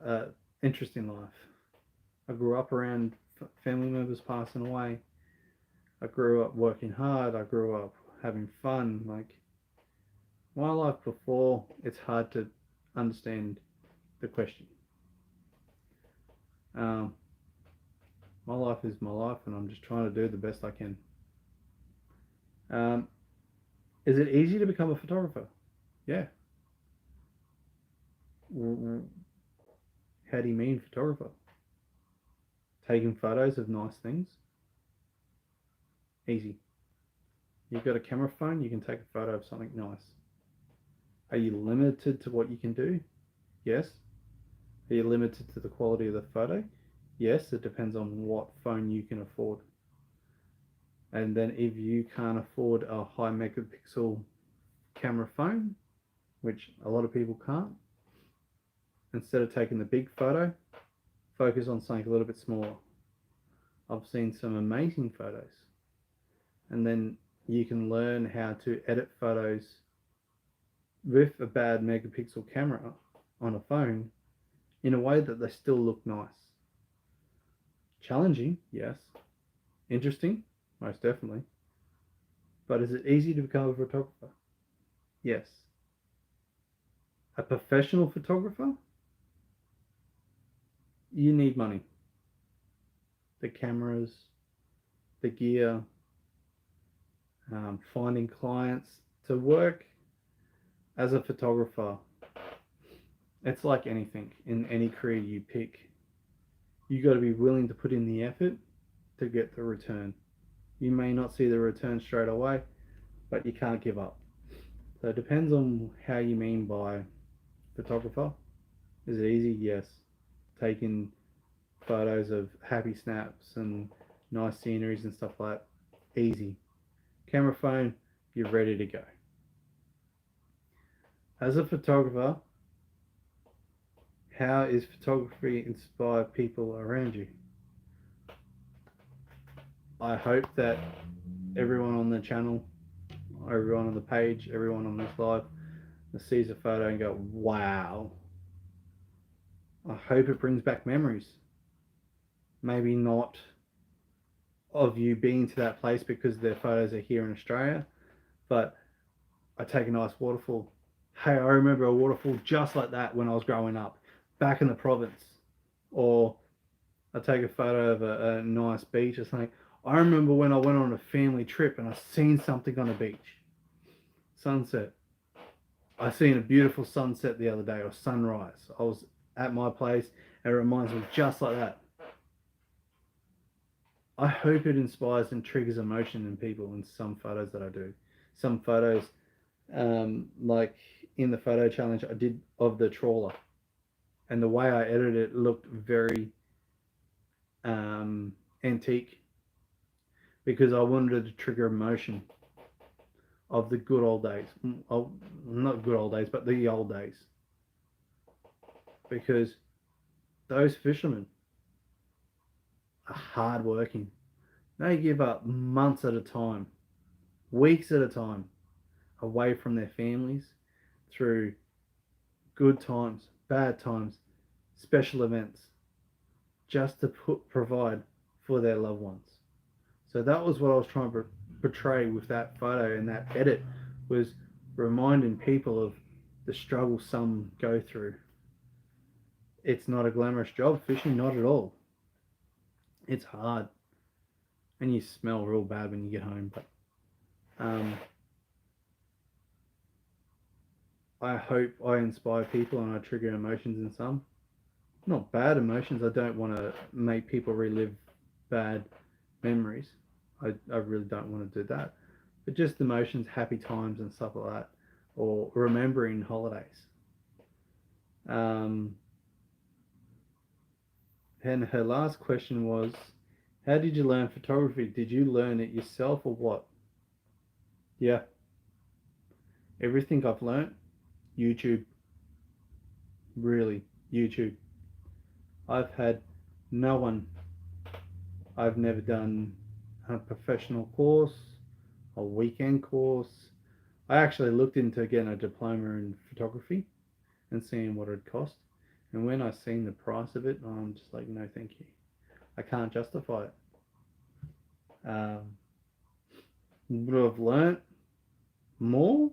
a interesting life. I grew up around family members passing away. I grew up working hard. I grew up having fun. Like, my life before, it's hard to understand the question. My life is my life, and I'm just trying to do the best I can. Is it easy to become a photographer? Yeah. How do you mean photographer? Taking photos of nice things? Easy. You've got a camera phone, you can take a photo of something nice. Are you limited to what you can do? Yes. Are you limited to the quality of the photo? Yes, it depends on what phone you can afford. And then if you can't afford a high megapixel camera phone, which a lot of people can't, instead of taking the big photo, focus on something a little bit smaller. I've seen some amazing photos. And then you can learn how to edit photos with a bad megapixel camera on a phone in a way that they still look nice. Challenging, yes. Interesting, most definitely. But is it easy to become a photographer? Yes. A professional photographer? You need money. The cameras, the gear, finding clients. To work as a photographer, it's like anything in any career you pick. You got to be willing to put in the effort to get the return. You may not see the return straight away, but you can't give up. So it depends on how you mean by photographer. Is it easy? Yes. Taking photos of happy snaps and nice sceneries and stuff like that, easy. Camera phone, you're ready to go. As a photographer, how is photography inspire people around you? I hope that everyone on the channel, everyone on the page, everyone on this live sees a photo and go, wow. I hope it brings back memories. Maybe not of you being to that place because their photos are here in Australia, but I take a nice waterfall. Hey, I remember a waterfall just like that when I was growing up, back in the province. Or I take a photo of a nice beach or something. I remember when I went on a family trip and I seen something on the beach. Sunset. I seen a beautiful sunset the other day, or sunrise. I was at my place and it reminds me just like that. I hope it inspires and triggers emotion in people in some photos that I do. Some photos, like in the photo challenge I did of the trawler, and the way I edited it looked very antique, because I wanted to trigger emotion of the good old days. Not good old days, but the old days. Because those fishermen are hard working. They give up months at a time, weeks at a time, away from their families, through good times, bad times, special events, just to provide for their loved ones. So that was what I was trying to portray with that photo and that edit, was reminding people of the struggle some go through. It's not a glamorous job, fishing, not at all. It's hard, and you smell real bad when you get home. But um, I hope I inspire people and I trigger emotions in some. Not bad emotions. I don't want to make people relive bad memories. I really don't want to do that. But just emotions, happy times, and stuff like that, or remembering holidays. Um, and her last question was, how did you learn photography? Did you learn it yourself or what? Yeah, everything I've learned, YouTube. Really, YouTube. I've had no one. I've never done a professional course, a weekend course. I actually looked into getting a diploma in photography and seeing what it cost. And when I seen the price of it, I'm just like, no, thank you. I can't justify it. Would I've learnt more?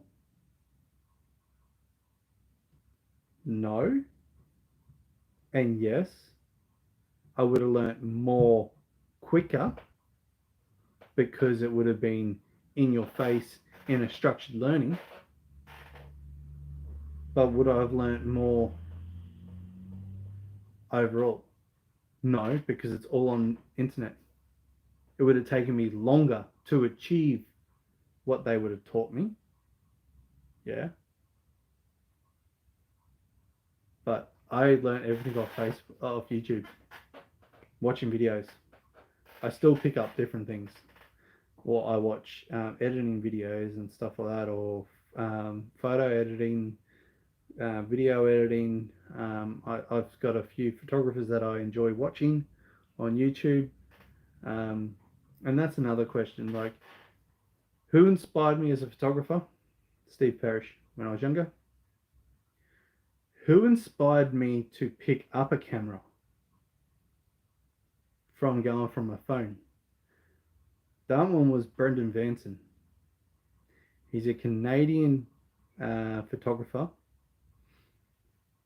No. And yes, I would have learnt more quicker because it would have been in your face in a structured learning. But would I have learnt more overall? No, because it's all on internet. It would have taken me longer to achieve what they would have taught me. Yeah. But I learned everything off YouTube, watching videos. I still pick up different things. Or I watch editing videos and stuff like that, or photo editing, video editing. I've got a few photographers that I enjoy watching on YouTube. And that's another question. Like, who inspired me as a photographer? Steve Parrish, when I was younger. Who inspired me to pick up a camera from going from my phone? That one was Brendan Vanson. He's a Canadian photographer.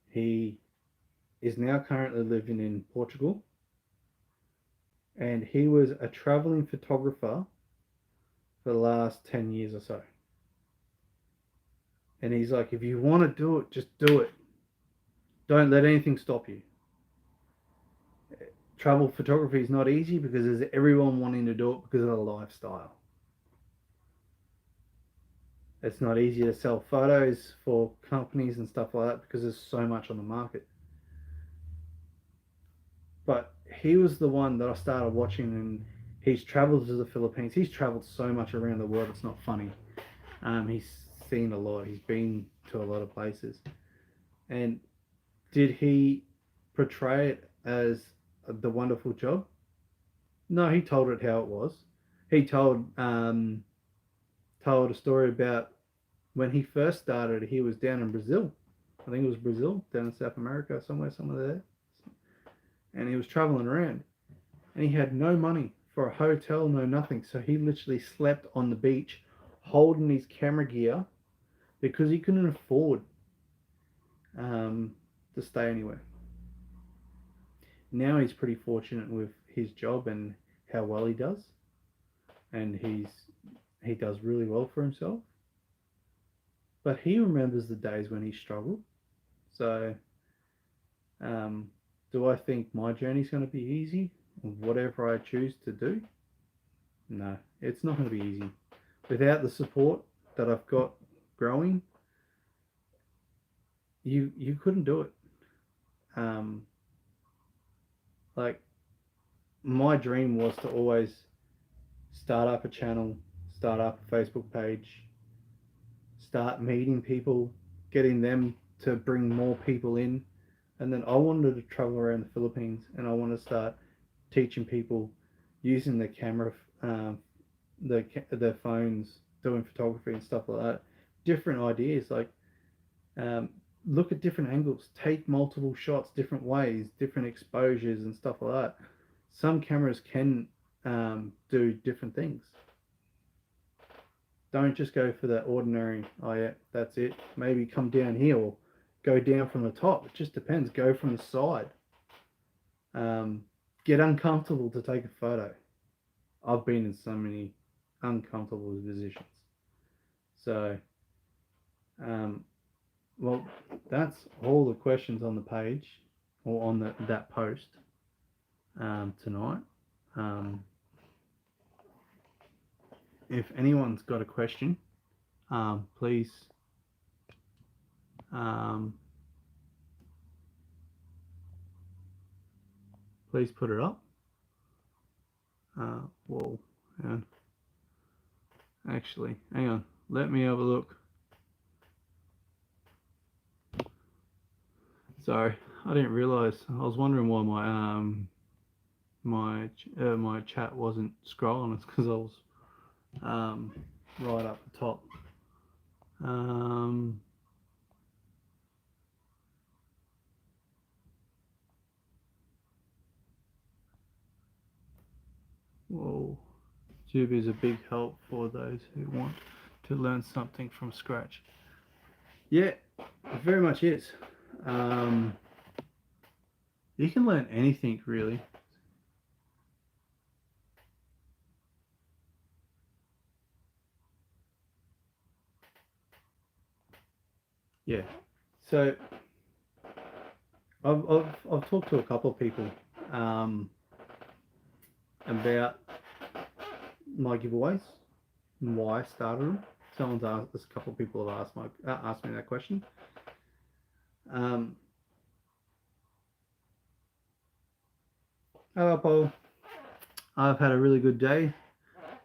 He is now currently living in Portugal. And he was a traveling photographer for the last 10 years or so. And he's like, if you want to do it, just do it. Don't let anything stop you. Travel photography is not easy because there's everyone wanting to do it because of the lifestyle. It's not easy to sell photos for companies and stuff like that because there's so much on the market. But he was the one that I started watching, and he's traveled to the Philippines. He's traveled so much around the world, it's not funny. He's seen a lot. He's been to a lot of places. And did he portray it as the wonderful job? No, he told it how it was. He told a story about when he first started. He was down in Brazil. I think it was Brazil, down in South America, somewhere there. And he was traveling around, and he had no money for a hotel, no nothing. So he literally slept on the beach, holding his camera gear, because he couldn't afford to stay anywhere. Now he's pretty fortunate with his job and how well he does, and he does really well for himself. But he remembers the days when he struggled. So, do I think my journey's going to be easy? Whatever I choose to do? No, it's not going to be easy. Without the support that I've got growing, you couldn't do it. Like, my dream was to always start up a channel, start up a Facebook page, start meeting people, getting them to bring more people in. And then I wanted to travel around the Philippines, and I want to start teaching people using the camera, their phones, doing photography and stuff like that. Different ideas, like look at different angles, take multiple shots different ways, different exposures and stuff like that. Some cameras can do different things. Don't just go for that ordinary, oh yeah, that's it. Maybe come down here or go down from the top. It just depends. Go from the side. Get uncomfortable to take a photo. I've been in so many uncomfortable positions. So, well, that's all the questions on the page or on that post tonight. If anyone's got a question, please please put it up. Whoa, actually, hang on. Let me have a look. Sorry, I didn't realise. I was wondering why my chat wasn't scrolling. It's because I was right up the top. Whoa, YouTube is a big help for those who want to learn something from scratch. Yeah, it very much is. You can learn anything really. Yeah. So I've talked to a couple of people about my giveaways and why I started them. Someone's asked. There's a couple of people have asked me that question. Hello, Paul. I've had a really good day.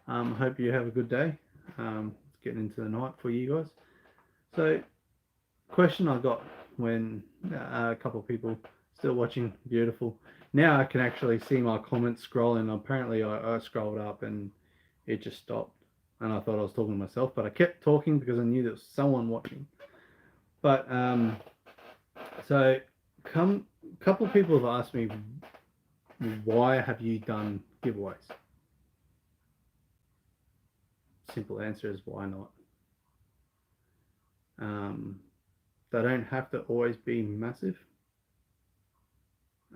Hope you have a good day. It's getting into the night for you guys. So, question I got when a couple of people still watching, beautiful. Now I can actually see my comments scrolling. Apparently I scrolled up and it just stopped. And I thought I was talking to myself, but I kept talking because I knew there was someone watching. But so a couple of people have asked me, why have you done giveaways? Simple answer is why not? They don't have to always be massive.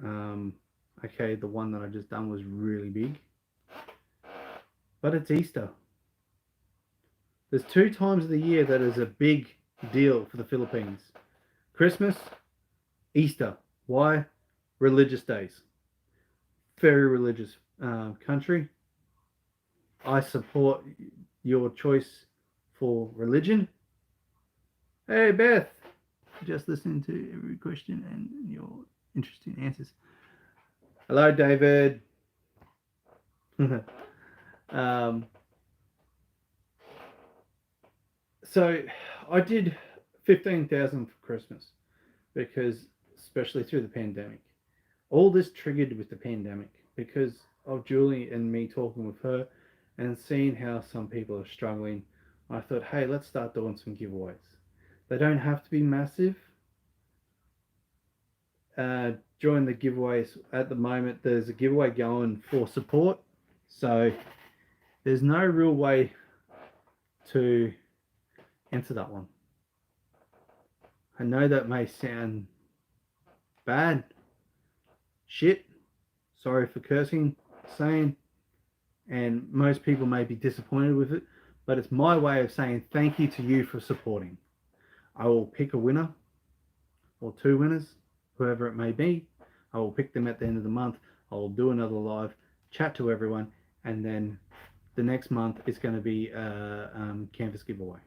Okay, the one that I just done was really big, but it's Easter. There's 2 times of the year that is a big deal for the Philippines: Christmas, Easter. Why? Religious days. Very religious country. I support your choice for religion. Hey Beth, just listening to every question and your interesting answers. Hello David. So I did 15,000 for Christmas because, especially through the pandemic, all this triggered with the pandemic because of Julie and me talking with her and seeing how some people are struggling. I thought, hey, let's start doing some giveaways. They don't have to be massive. Join the giveaways. At the moment, there's a giveaway going for support. So there's no real way to enter that one. I know that may sound bad. Shit. Sorry for cursing, saying, and most people may be disappointed with it, but it's my way of saying thank you to you for supporting. I will pick a winner or 2 winners, whoever it may be. I will pick them at the end of the month. I will do another live, chat to everyone, and then the next month is going to be a canvas giveaway.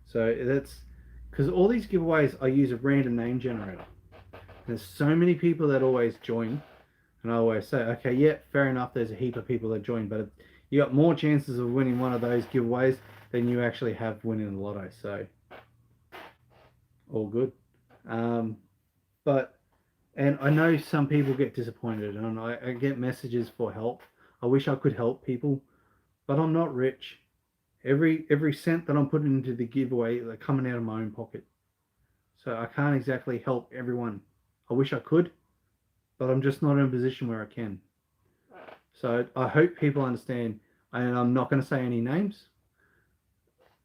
So that's because all these giveaways, I use a random name generator. There's so many people that always join, and I always say, okay, yeah, fair enough, there's a heap of people that join, but you got more chances of winning one of those giveaways than you actually have winning the lotto. So all good. And I know some people get disappointed, and I get messages for help. I wish I could help people, but I'm not rich. Every cent that I'm putting into the giveaway, they're coming out of my own pocket. So I can't exactly help everyone. I wish I could, but I'm just not in a position where I can. So I hope people understand, and I'm not going to say any names,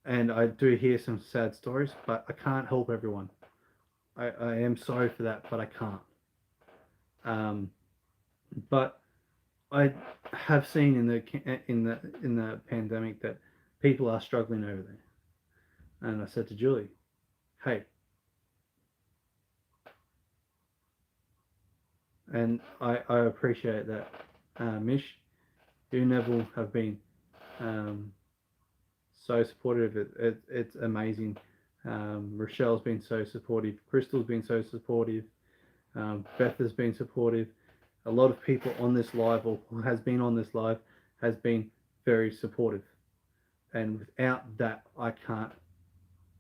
and I do hear some sad stories, but I can't help everyone. I am sorry for that, but I can't. Um, but I have seen in the pandemic that people are struggling over there, and I said to Julie, "Hey," and I appreciate that, Mish. You and Neville have been um, so supportive. It's amazing. Rochelle's been so supportive. Crystal's been so supportive. Beth has been supportive. A lot of people on this live, or who has been on this live, has been very supportive. And without that, I can't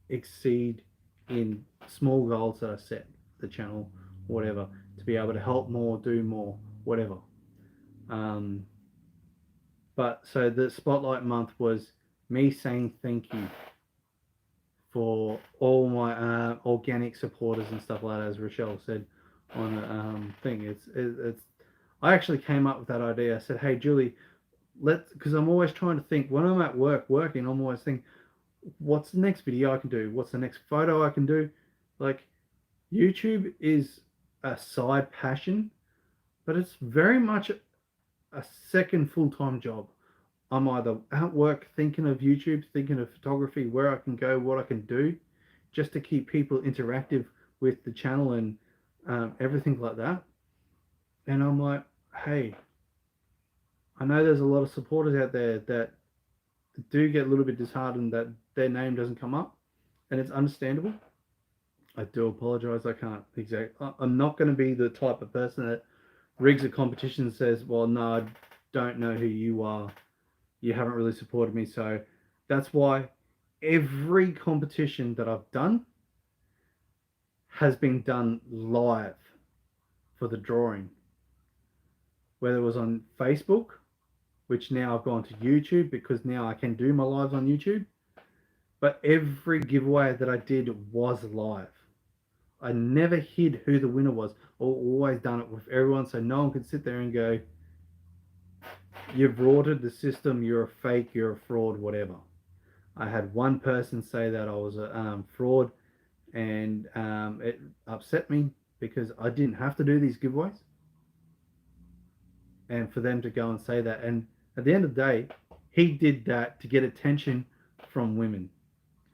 exceed in small goals that I set the channel, whatever, to be able to help more, do more, whatever. Um, but so the spotlight month was me saying thank you for all my organic supporters and stuff like that, as Rochelle said on the thing. It's I actually came up with that idea. I said, "Hey Julie, let's," because I'm always trying to think when I'm at work working. I'm always thinking, what's the next video I can do? What's the next photo I can do? Like, YouTube is a side passion, but it's very much a second full time job. I'm either at work thinking of YouTube, thinking of photography, where I can go, what I can do, just to keep people interactive with the channel and everything like that. And I'm like, hey, I know there's a lot of supporters out there that do get a little bit disheartened that their name doesn't come up, and it's understandable. I do apologize. I can't I'm not going to be the type of person that rigs a competition and says, well, no, I don't know who you are. You haven't really supported me. So that's why every competition that I've done has been done live for the drawing, whether it was on Facebook, which now I've gone to YouTube because now I can do my lives on YouTube. But every giveaway that I did was live. I never hid who the winner was, or always done it with everyone so no one could sit there and go, you've rorted the system, you're a fake, you're a fraud, whatever. I had one person say that I was a fraud, and it upset me because I didn't have to do these giveaways. And for them to go and say that, and at the end of the day, he did that to get attention from women,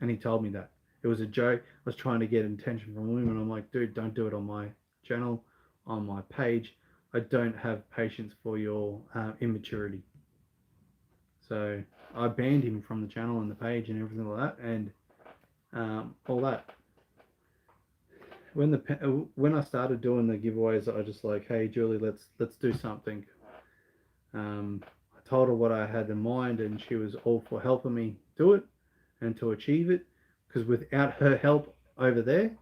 and he told me that it was a joke. I was trying to get attention from women. I'm like, dude, don't do it on my channel, on my page. I don't have patience for your immaturity. So I banned him from the channel and the page and everything like that, and all that. When I started doing the giveaways, I just like, hey Julie, let's do something. I told her what I had in mind, and she was all for helping me do it and to achieve it. Because without her help over there,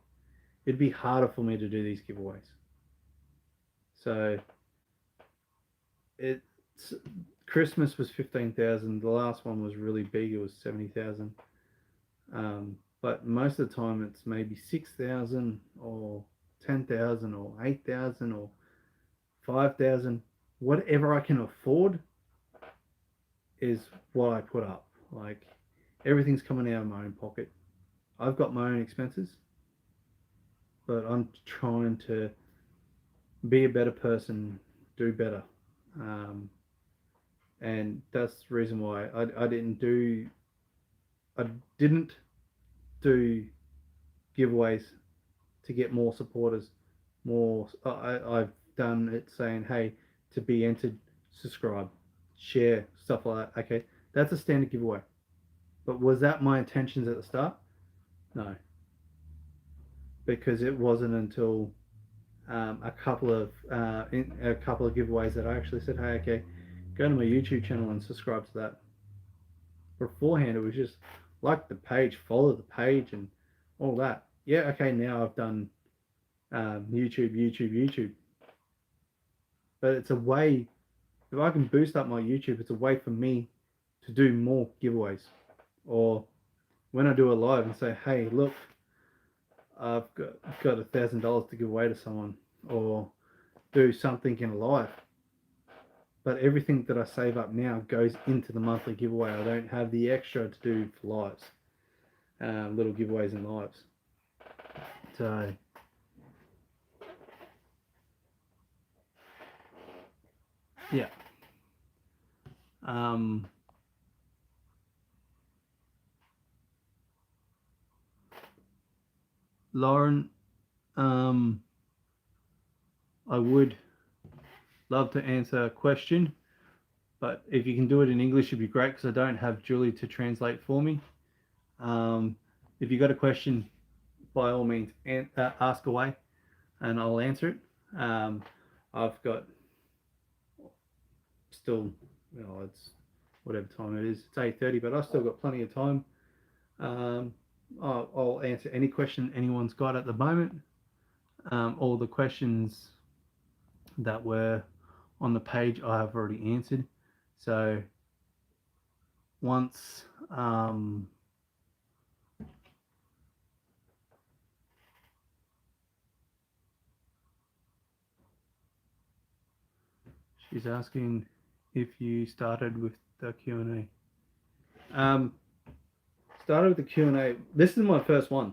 it'd be harder for me to do these giveaways. So it's Christmas was 15,000. The last one was really big. It was 70,000. But most of the time it's maybe 6,000 or 10,000 or 8,000 or 5,000. Whatever I can afford is what I put up. Like, everything's coming out of my own pocket. I've got my own expenses, but I'm trying to be a better person, do better. And that's the reason why I didn't do giveaways to get more supporters. I've done it saying, hey, to be entered, subscribe, share, stuff like that. Okay, that's a standard giveaway. But was that my intentions at the start? No, because it wasn't until a couple of giveaways that I actually said, hey, okay, go to my YouTube channel and subscribe to that. Beforehand, it was just like the page, follow the page, and all that. Yeah, okay, now I've done YouTube. But it's a way, if I can boost up my YouTube, it's a way for me to do more giveaways. Or when I do a live and say, hey, look, I've got $1,000 to give away to someone, or do something in a live. but everything that I save up now goes into the monthly giveaway. I don't have the extra to do for lives, little giveaways in lives. So yeah. Lauren, I would love to answer a question, but if you can do it in English, it'd be great because I don't have Julie to translate for me. If you got a question, by all means, ask away, and I'll answer it. I've got still, it's whatever time it is. It's 8:30, but I've still got plenty of time. I'll answer any question anyone's got at the moment. All the questions that were on the page I have already answered. So once she's asking if you started with the Q&A. Started with the Q&A. This is my first one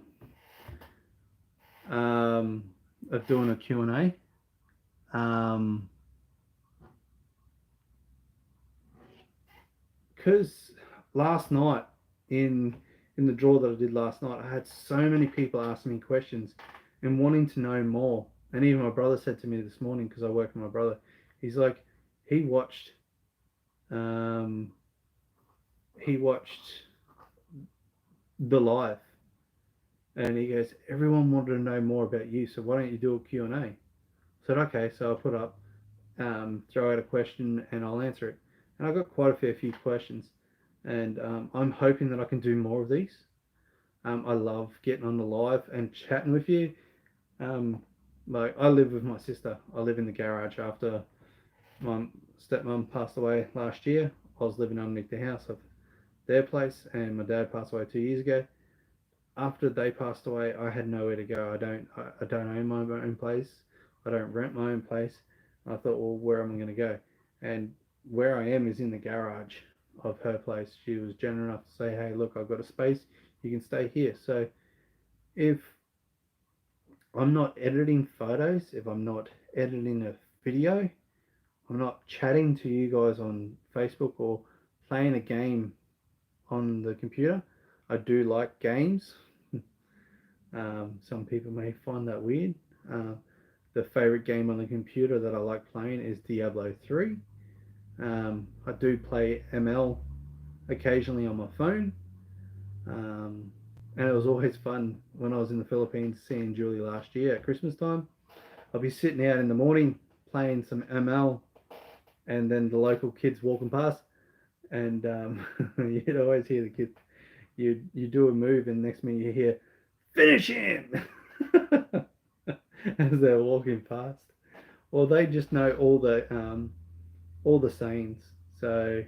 of doing a Q&A. Because last night in the draw that I did last night, I had so many people asking me questions and wanting to know more. And even my brother said to me this morning, because I work with my brother, he's like, he watched the live, and he goes, everyone wanted to know more about you, so why don't you do a Q&A? I said, okay, so I'll put up, throw out a question and I'll answer it. And I got quite a fair few questions, and I'm hoping that I can do more of these. I love getting on the live and chatting with you. Like, I live with my sister. I live in the garage after my stepmom passed away last year. I was living underneath the house of their place, and my dad passed away 2 years ago. After they passed away, I had nowhere to go. I don't own my own place. I don't rent my own place. I thought, well, where am I going to go? And where I am is in the garage of her place. She was generous enough to say, hey, look, I've got a space. You can stay here. So if I'm not editing photos, if I'm not editing a video, I'm not chatting to you guys on Facebook or playing a game on the computer. I do like games. Some people may find that weird. The favorite game on the computer that I like playing is Diablo 3. I do play ML occasionally on my phone. And it was always fun when I was in the Philippines seeing Julie last year at Christmas time. I'll be sitting out in the morning playing some ML, and then the local kids walking past, and you'd always hear the kids. You do a move, and next minute you hear, "Finish him!" as they're walking past. Well, they just know all the sayings. So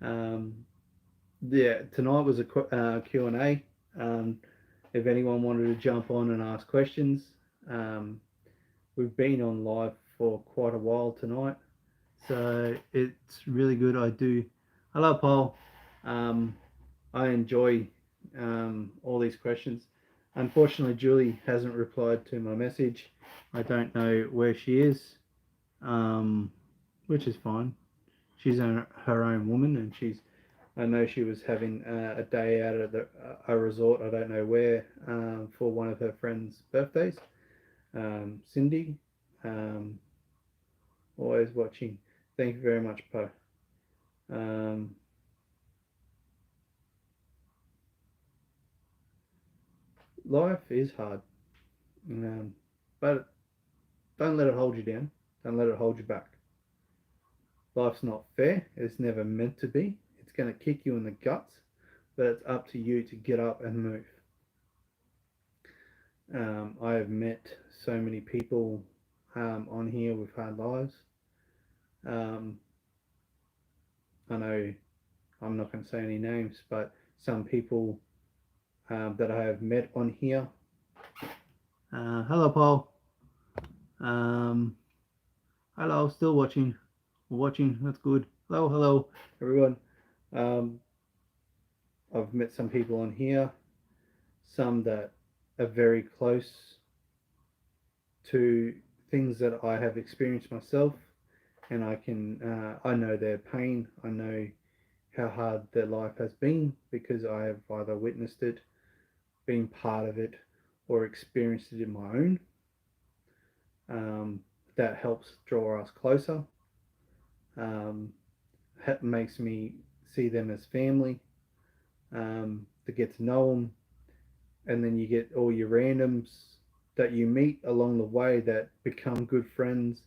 yeah, tonight was a Q&A. If anyone wanted to jump on and ask questions, we've been on live for quite a while tonight, so it's really good. Hello, Paul. I enjoy all these questions. Unfortunately, Julie hasn't replied to my message. I don't know where she is, which is fine. She's her own woman, and I know she was having a day out at a resort, I don't know where, for one of her friends' birthdays. Cindy, always watching. Thank you very much, Po. Life is hard, but don't let it hold you down. Don't let it hold you back. Life's not fair. It's never meant to be. It's going to kick you in the guts, but it's up to you to get up and move. I have met so many people on here with hard lives. I know I'm not going to say any names, but some people that I have met on here. Hello, Paul. Hello, still watching. watching. That's good. Hello, hello, everyone. Um, I've met some people on here, some that are very close to things that I have experienced myself, and I know their pain. I know how hard their life has been because I have either witnessed it, been part of it, or experienced it in my own. Um, that helps draw us closer. Um, makes me see them as family. To get to know them, and then you get all your randoms that you meet along the way that become good friends.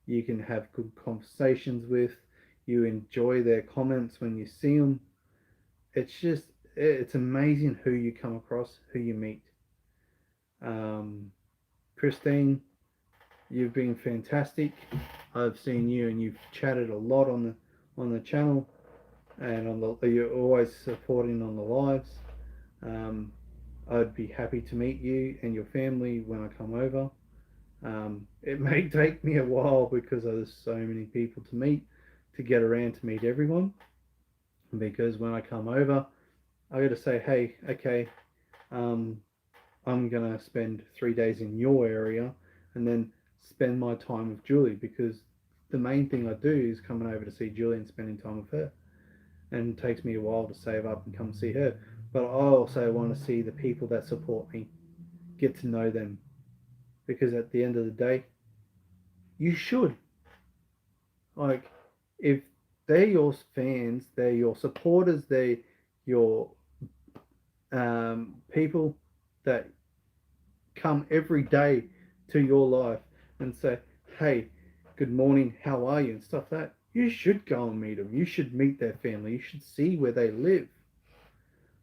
You can have good conversations with. You enjoy their comments when you see them. It's amazing who you come across, who you meet. Um, Christine, you've been fantastic. I've seen you and you've chatted a lot on the channel, and on the you're always supporting on the lives. Um, I'd be happy to meet you and your family when I come over. It may take me a while because there's so many people to meet to get around to meet everyone. Because when I come over, I got to say, hey, okay, um, I'm gonna spend 3 days in your area, and then spend my time with Julie because the main thing I do is coming over to see Julie and spending time with her. And it takes me a while to save up and come see her. But I also want to see the people that support me, get to know them, because at the end of the day, you should, like, if they're your fans, they're your supporters, they're your people that come every day to your life and say, hey, good morning, how are you, and stuff like that. You should go and meet them. You should meet their family. You should see where they live.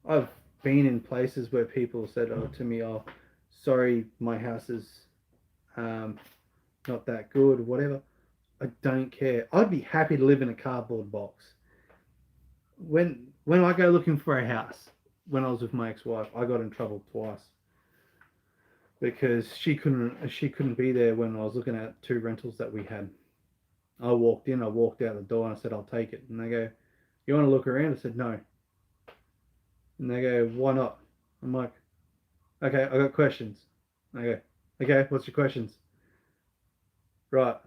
I've been in places where people said, to me, oh, sorry, my house is um, not that good or whatever. I don't care. I'd be happy to live in a cardboard box. When I go looking for a house, when I was with my ex-wife, I got in trouble twice because she couldn't be there when I was looking at two rentals that we had. I walked in, I walked out the door, and I said, I'll take it. And they go, you want to look around? I said, no. And they go, why not? I'm like, okay, I got questions. I go, okay, what's your questions? Right.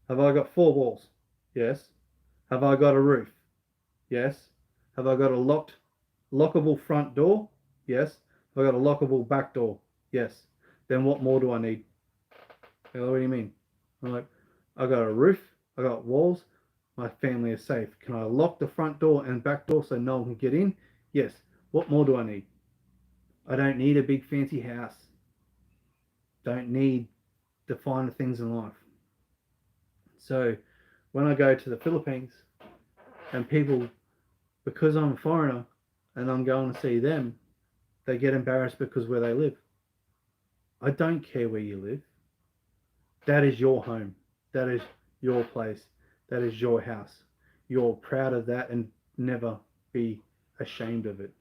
Have I got four walls? Yes. Have I got a roof? Yes. Have I got a lockable front door? Yes. Have I got a lockable back door? Yes. Then what more do I need? They go, what do you mean? I'm like, I got a roof, I got walls, my family is safe. Can I lock the front door and back door so no one can get in? Yes. What more do I need? I don't need a big fancy house. Don't need the finer things in life. So when I go to the Philippines and people, because I'm a foreigner and I'm going to see them, they get embarrassed because where they live. I don't care where you live. That is your home. That is your place. That is your house. You're proud of that and never be ashamed of it.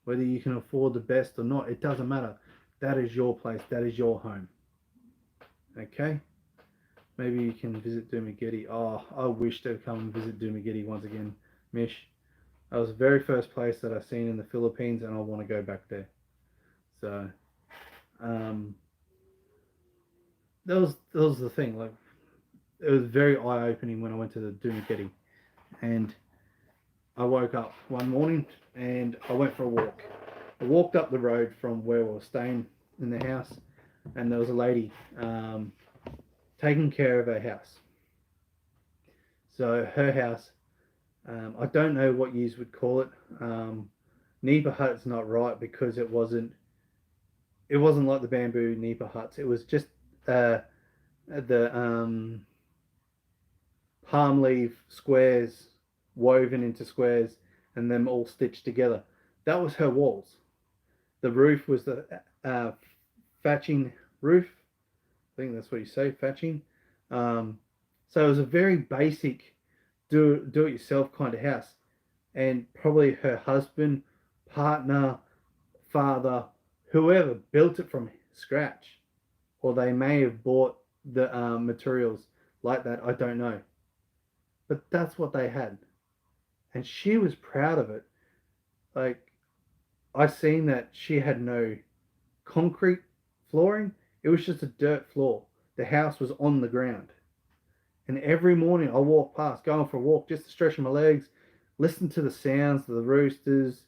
Whether you can afford the best or not, it doesn't matter. That is your place. That is your home. Okay? Maybe you can visit Dumaguete. Oh, I wish to come and visit Dumaguete once again, Mish. That was the very first place that I seen in the Philippines, and I want to go back there. So, that was the thing. Like, it was very eye opening when I went to the Dumaguete, and I woke up one morning and I went for a walk. I walked up the road from where we were staying in the house, and there was a lady taking care of her house. So her house, I don't know what you would call it. Nipa hut's not right because it wasn't. It wasn't like the bamboo Nipa huts. It was just the palm leaf squares woven into squares and them all stitched together. That was her walls. The roof was the thatching roof. I think that's what you say, thatching. So it was a very basic do-it-yourself kind of house. And probably her husband, partner, father, whoever built it from scratch. Or they may have bought the materials like that. I don't know. but that's what they had, and she was proud of it. Like, I seen that she had no concrete flooring; it was just a dirt floor. The house was on the ground, and every morning I walk past, going for a walk, just to stretch my legs, listen to the sounds of the roosters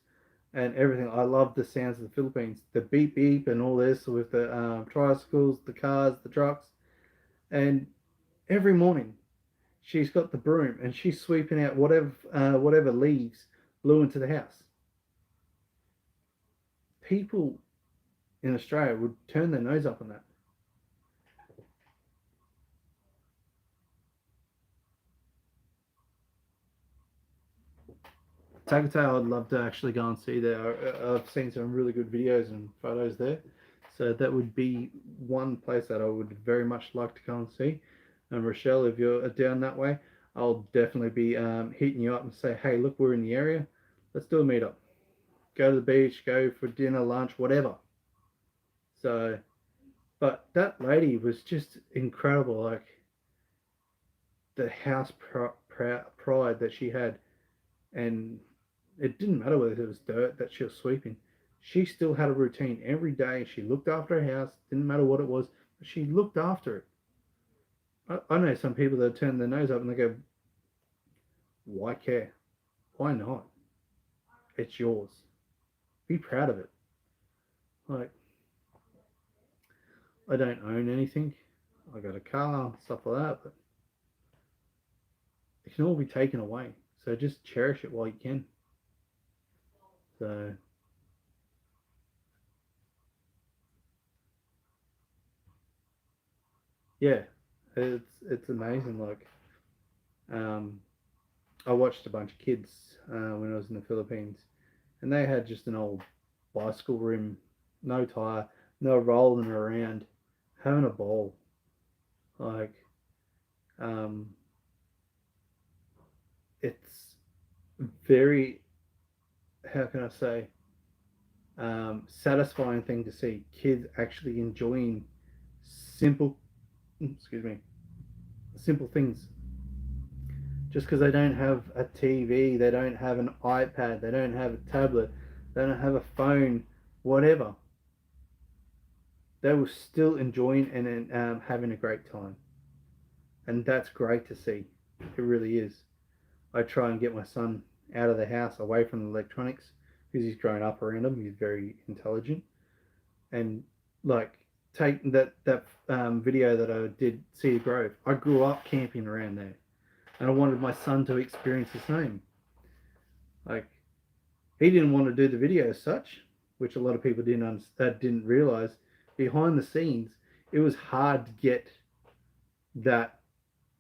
and everything. I love the sounds of the Philippines, the beep beep and all this with the tricycles, the cars, the trucks, and every morning she's got the broom and she's sweeping out whatever leaves blew into the house. People in Australia would turn their nose up on that. Tagata, I'd love to actually go and see there. I've seen some really good videos and photos there. So that would be one place that I would very much like to go and see. And Rochelle, if you're down that way, I'll definitely be hitting you up and say, hey, look, we're in the area. Let's do a meetup. Go to the beach, go for dinner, lunch, whatever. So, but that lady was just incredible. Like the house pride that she had, and it didn't matter whether it was dirt that she was sweeping. She still had a routine every day. She looked after her house. Didn't matter what it was, but she looked after it. I know some people that turn their nose up and they go, "Why care? Why not? It's yours. Be proud of it." Like, I don't own anything. I got a car, stuff like that, but it can all be taken away. So just cherish it while you can. So yeah, it's amazing. Like, um, I watched a bunch of kids when I was in the Philippines, and they had just an old bicycle rim, no tire, no rolling around, having a ball. Like, um, it's very, how can I say, satisfying thing to see kids actually enjoying simple, excuse me, simple things. Just because they don't have a TV, they don't have an iPad, they don't have a tablet, they don't have a phone, whatever, they were still enjoying and having a great time. And that's great to see. It really is. I try and get my son out of the house, away from the electronics, because he's grown up around them. He's very intelligent. And like, take that video that I did, Cedar Grove. I grew up camping around there, and I wanted my son to experience the same. Like, he didn't want to do the video as such, which a lot of people didn't realize. Behind the scenes, it was hard to get that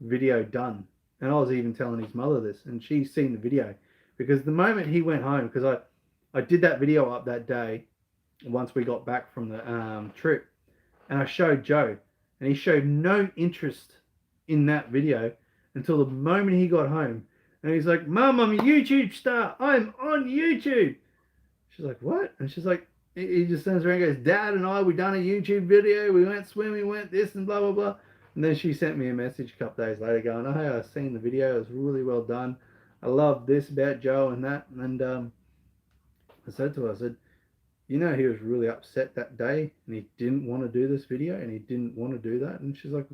video done. And I was even telling his mother this, and she's seen the video, because the moment he went home, because I did that video up that day once we got back from the trip, and I showed Joe, and he showed no interest in that video until the moment he got home, and he's like, "Mum, I'm a YouTube star. I'm on YouTube." She's like, "What?" And she's like, he just turns around and goes, "Dad and I, we done a YouTube video. We went swimming, went this and blah blah blah." And then she sent me a message a couple days later going, "Oh, hey, I've seen the video. It was really well done. I love this about Joe and that." And I said to her, I said, "You know, he was really upset that day, and he didn't want to do this video, and he didn't want to do that." And she's like,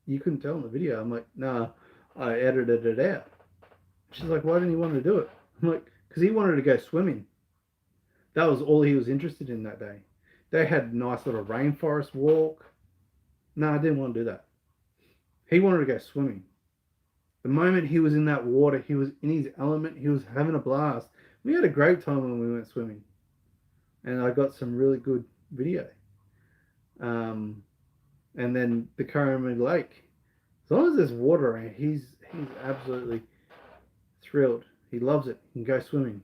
"You couldn't tell in the video." I'm like, "No, I edited it out." She's like, "Why didn't he want to do it?" I'm like, "Because he wanted to go swimming. That was all he was interested in that day. They had a nice little rainforest walk. No, I didn't want to do that. He wanted to go swimming. The moment he was in that water, he was in his element. He was having a blast. We had a great time when we went swimming, and I got some really good video. Um, and then the Currumbin Lake. As long as there's water around, he's absolutely thrilled. He loves it. He can go swimming,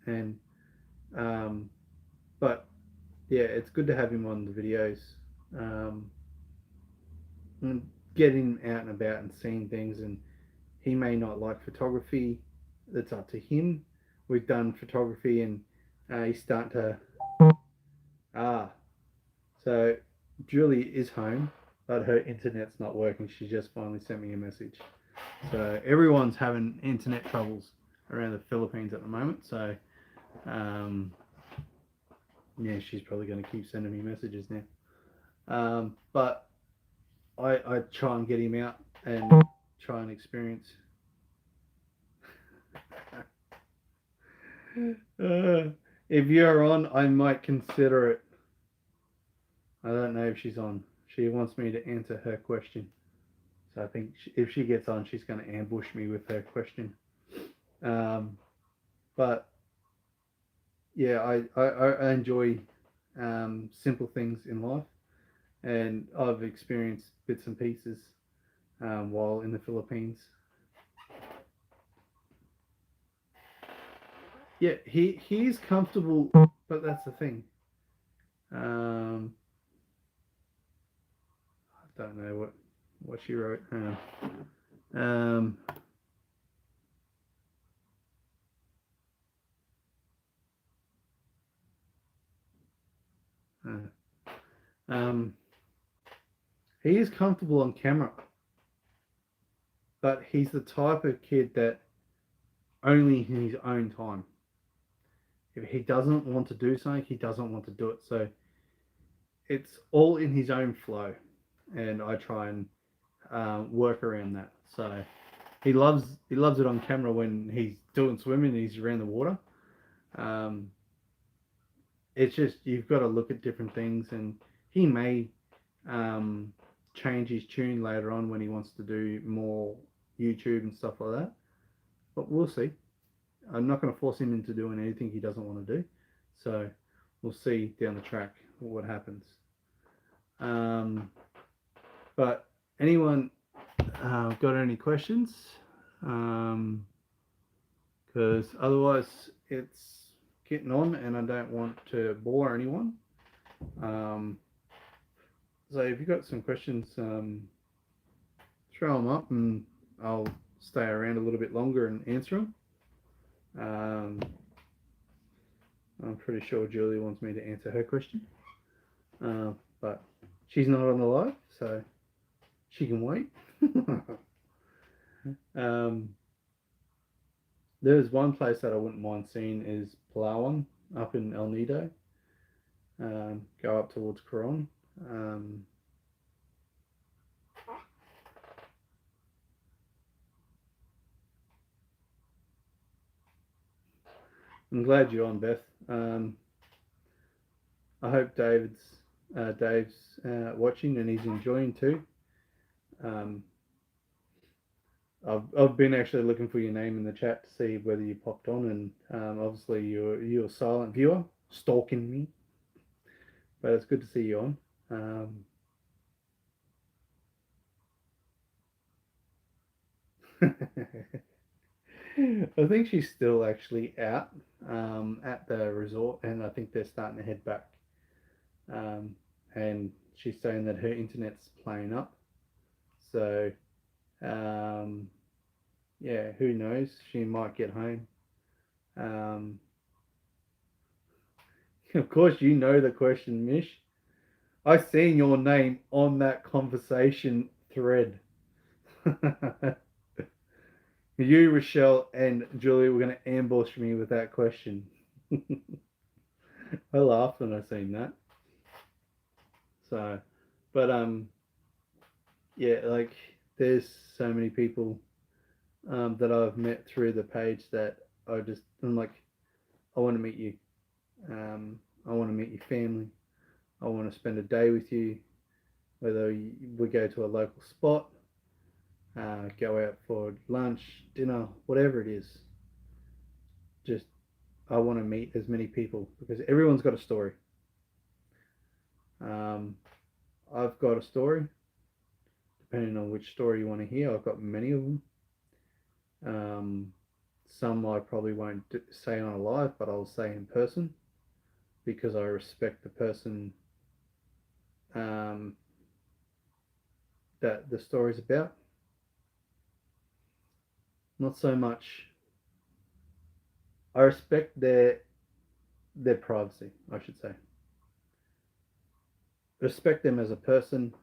and but yeah, it's good to have him on the videos. And getting out and about and seeing things, and he may not like photography. That's up to him. We've done photography, and he's starting to so Julie is home, but her internet's not working. She just finally sent me a message. So everyone's having internet troubles around the Philippines at the moment. So yeah, she's probably going to keep sending me messages now. But I try and get him out and try and experience. If you're on, I might consider it. I don't know if she's on. She wants me to answer her question. So I think if she gets on, she's going to ambush me with her question. But yeah, I enjoy simple things in life, and I've experienced bits and pieces while in the Philippines. Yeah, he's comfortable, but that's the thing. I don't know what she wrote. Um, um, he is comfortable on camera, but he's the type of kid that only in his own time. If he doesn't want to do something, he doesn't want to do it. So it's all in his own flow, and I try and work around that. So he loves it on camera when he's doing swimming. And he's around the water. Um, it's just you've got to look at different things, and he may um, change his tune later on when he wants to do more YouTube and stuff like that. But we'll see. I'm not going to force him into doing anything he doesn't want to do. So we'll see down the track what happens. But anyone got any questions? Because otherwise it's getting on and I don't want to bore anyone. So if you've got some questions, throw them up and I'll stay around a little bit longer and answer them. I'm pretty sure Julie wants me to answer her question. But she's not on the live, so she can wait. There's one place that I wouldn't mind seeing is Palawan up in El Nido. Go up towards Coron. I'm glad you're on, Beth. I hope Dave's watching and he's enjoying too. I've been actually looking for your name in the chat to see whether you popped on, and obviously you're a silent viewer, stalking me. But it's good to see you on. I think she's still actually out at the resort, and I think they're starting to head back. And she's saying that her internet's playing up. So, yeah, who knows? She might get home. Of course, you know the question, Mish. I seen your name on that conversation thread. You, Rochelle, and Julie were going to ambush me with that question. I laughed when I seen that. So, but yeah, like there's so many people that I've met through the page that I'm like, I want to meet you. I want to meet your family. I want to spend a day with you, whether we go to a local spot, go out for lunch, dinner, whatever it is. Just I want to meet as many people because everyone's got a story. I've got a story. Depending on which story you want to hear, I've got many of them. Some I probably won't say on a live, but I'll say in person because I respect the person that the story's about. Not so much. I respect their privacy, I should say. Respect them as a person.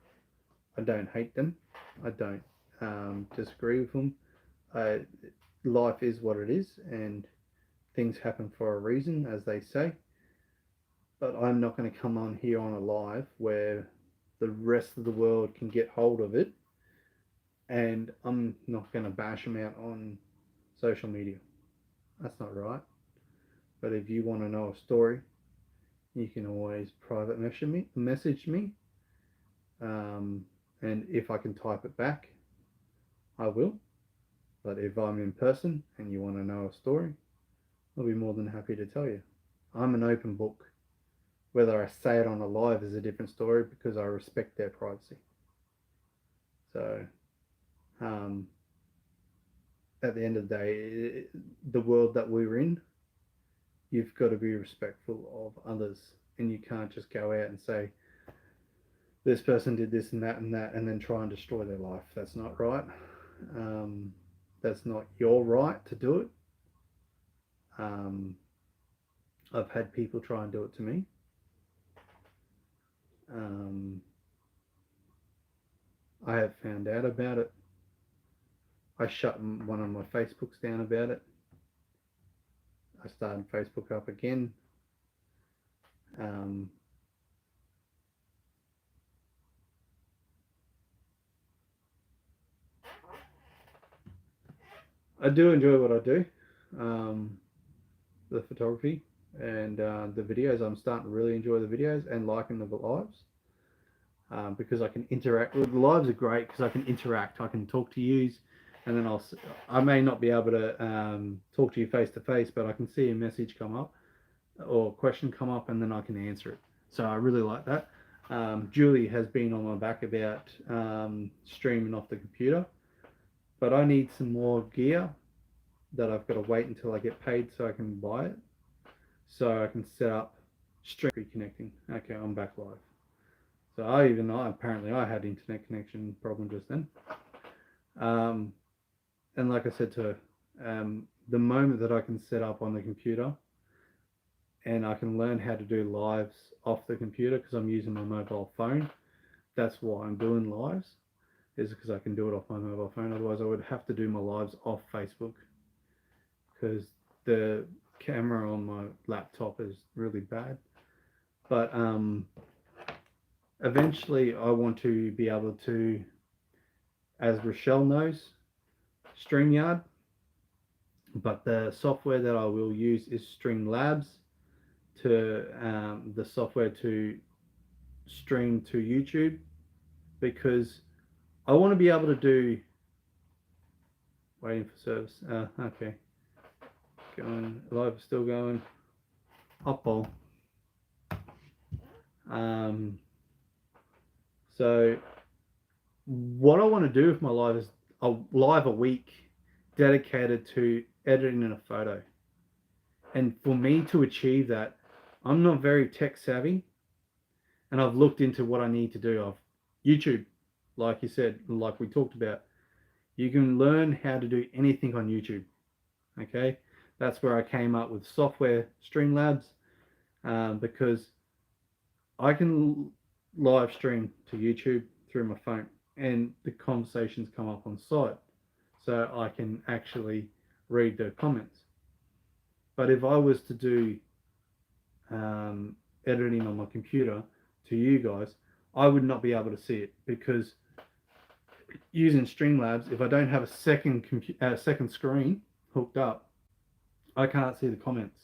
I don't hate them. I don't disagree with them. Life is what it is, and things happen for a reason, as they say. But I'm not going to come on here on a live where the rest of the world can get hold of it, and I'm not going to bash them out on social media. That's not right. But if you want to know a story, you can always private message me. And if I can type it back, I will. But if I'm in person and you want to know a story, I'll be more than happy to tell you. I'm an open book. Whether I say it on a live is a different story because I respect their privacy. So, at the end of the day, the world that we're in, you've got to be respectful of others, and you can't just go out and say, this person did this and that, and then try and destroy their life. That's not right. That's not your right to do it. I've had people try and do it to me. I have found out about it. I shut one of my Facebooks down about it. I started Facebook up again. I do enjoy what I do, the photography and the videos. I'm starting to really enjoy the videos and liking the lives because I can interact. Well, the lives are great because I can interact. I can talk to you, and then I may not be able to talk to you face to face, but I can see a message come up or a question come up, and then I can answer it. So I really like that. Julie has been on my back about streaming off the computer, but I need some more gear that I've got to wait until I get paid so I can buy it, so I can set up stream reconnecting. Okay, I'm back live. So apparently I had internet connection problem just then. And like I said to her, the moment that I can set up on the computer and I can learn how to do lives off the computer because I'm using my mobile phone, that's why I'm doing lives, is because I can do it off my mobile phone. Otherwise I would have to do my lives off Facebook because the camera on my laptop is really bad. But eventually I want to be able to, as Rochelle knows, StreamYard, but the software that I will use is Streamlabs, to the software to stream to YouTube, because I want to be able to do, waiting for service, okay, going live, still going, upball. So what I want to do with my live is a live a week dedicated to editing in a photo. And for me to achieve that, I'm not very tech savvy, and I've looked into what I need to do. Of YouTube, like you said, like we talked about, you can learn how to do anything on YouTube. Okay, that's where I came up with software Streamlabs, because I can live stream to YouTube through my phone, and the conversations come up on site, so I can actually read the comments. But if I was to do editing on my computer to you guys, I would not be able to see it, because using Streamlabs, if I don't have a second screen hooked up, I can't see the comments,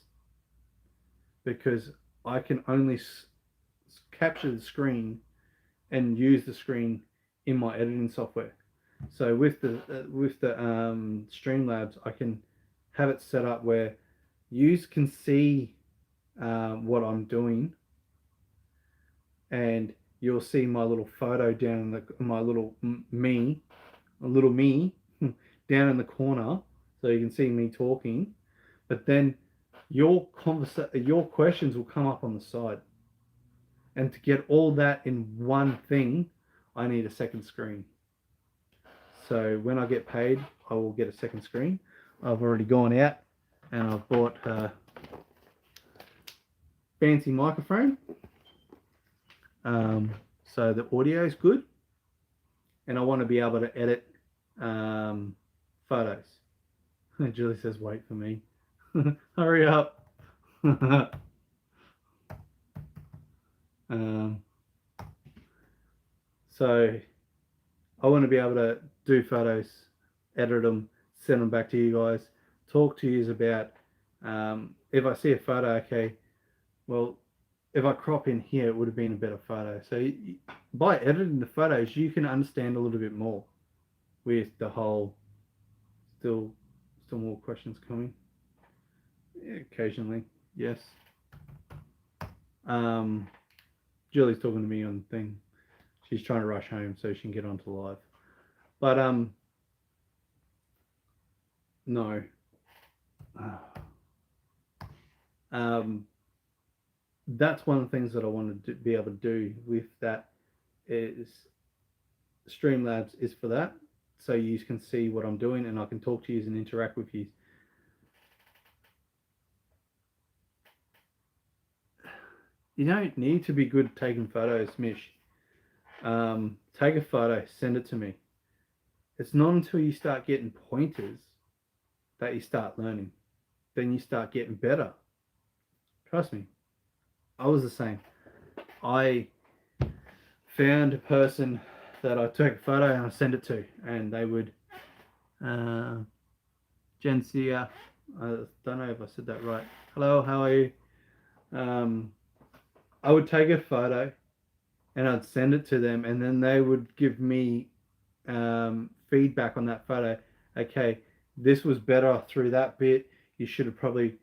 because I can only capture the screen and use the screen in my editing software. So with the Streamlabs, I can have it set up where you can see what I'm doing, and you'll see my little photo down in my little me down in the corner, so you can see me talking. But then your questions will come up on the side, and to get all that in one thing, I need a second screen. So when I get paid, I will get a second screen. I've already gone out and I've bought a fancy microphone, so the audio is good, and I want to be able to edit photos. Julie says, "Wait for me." Hurry up. um, so I want to be able to do photos, edit them, send them back to you guys, talk to you about if I see a photo, okay, well, if I crop in here, it would have been a better photo. So by editing the photos, you can understand a little bit more with the whole. Still more questions coming. Yeah, occasionally, yes. Julie's talking to me on the thing. She's trying to rush home so she can get onto live. But no. That's one of the things that I wanted to be able to do with that is Streamlabs is for that. So you can see what I'm doing and I can talk to you and interact with you. You don't need to be good at taking photos, Mish. Take a photo, send it to me. It's not until you start getting pointers that you start learning. Then you start getting better. Trust me. I was the same. I found a person that I took a photo and I sent it to, and they would, Gensia, I don't know if I said that right. Hello, how are you? I would take a photo and I'd send it to them, and then they would give me feedback on that photo. Okay, this was better through that bit. You should have probably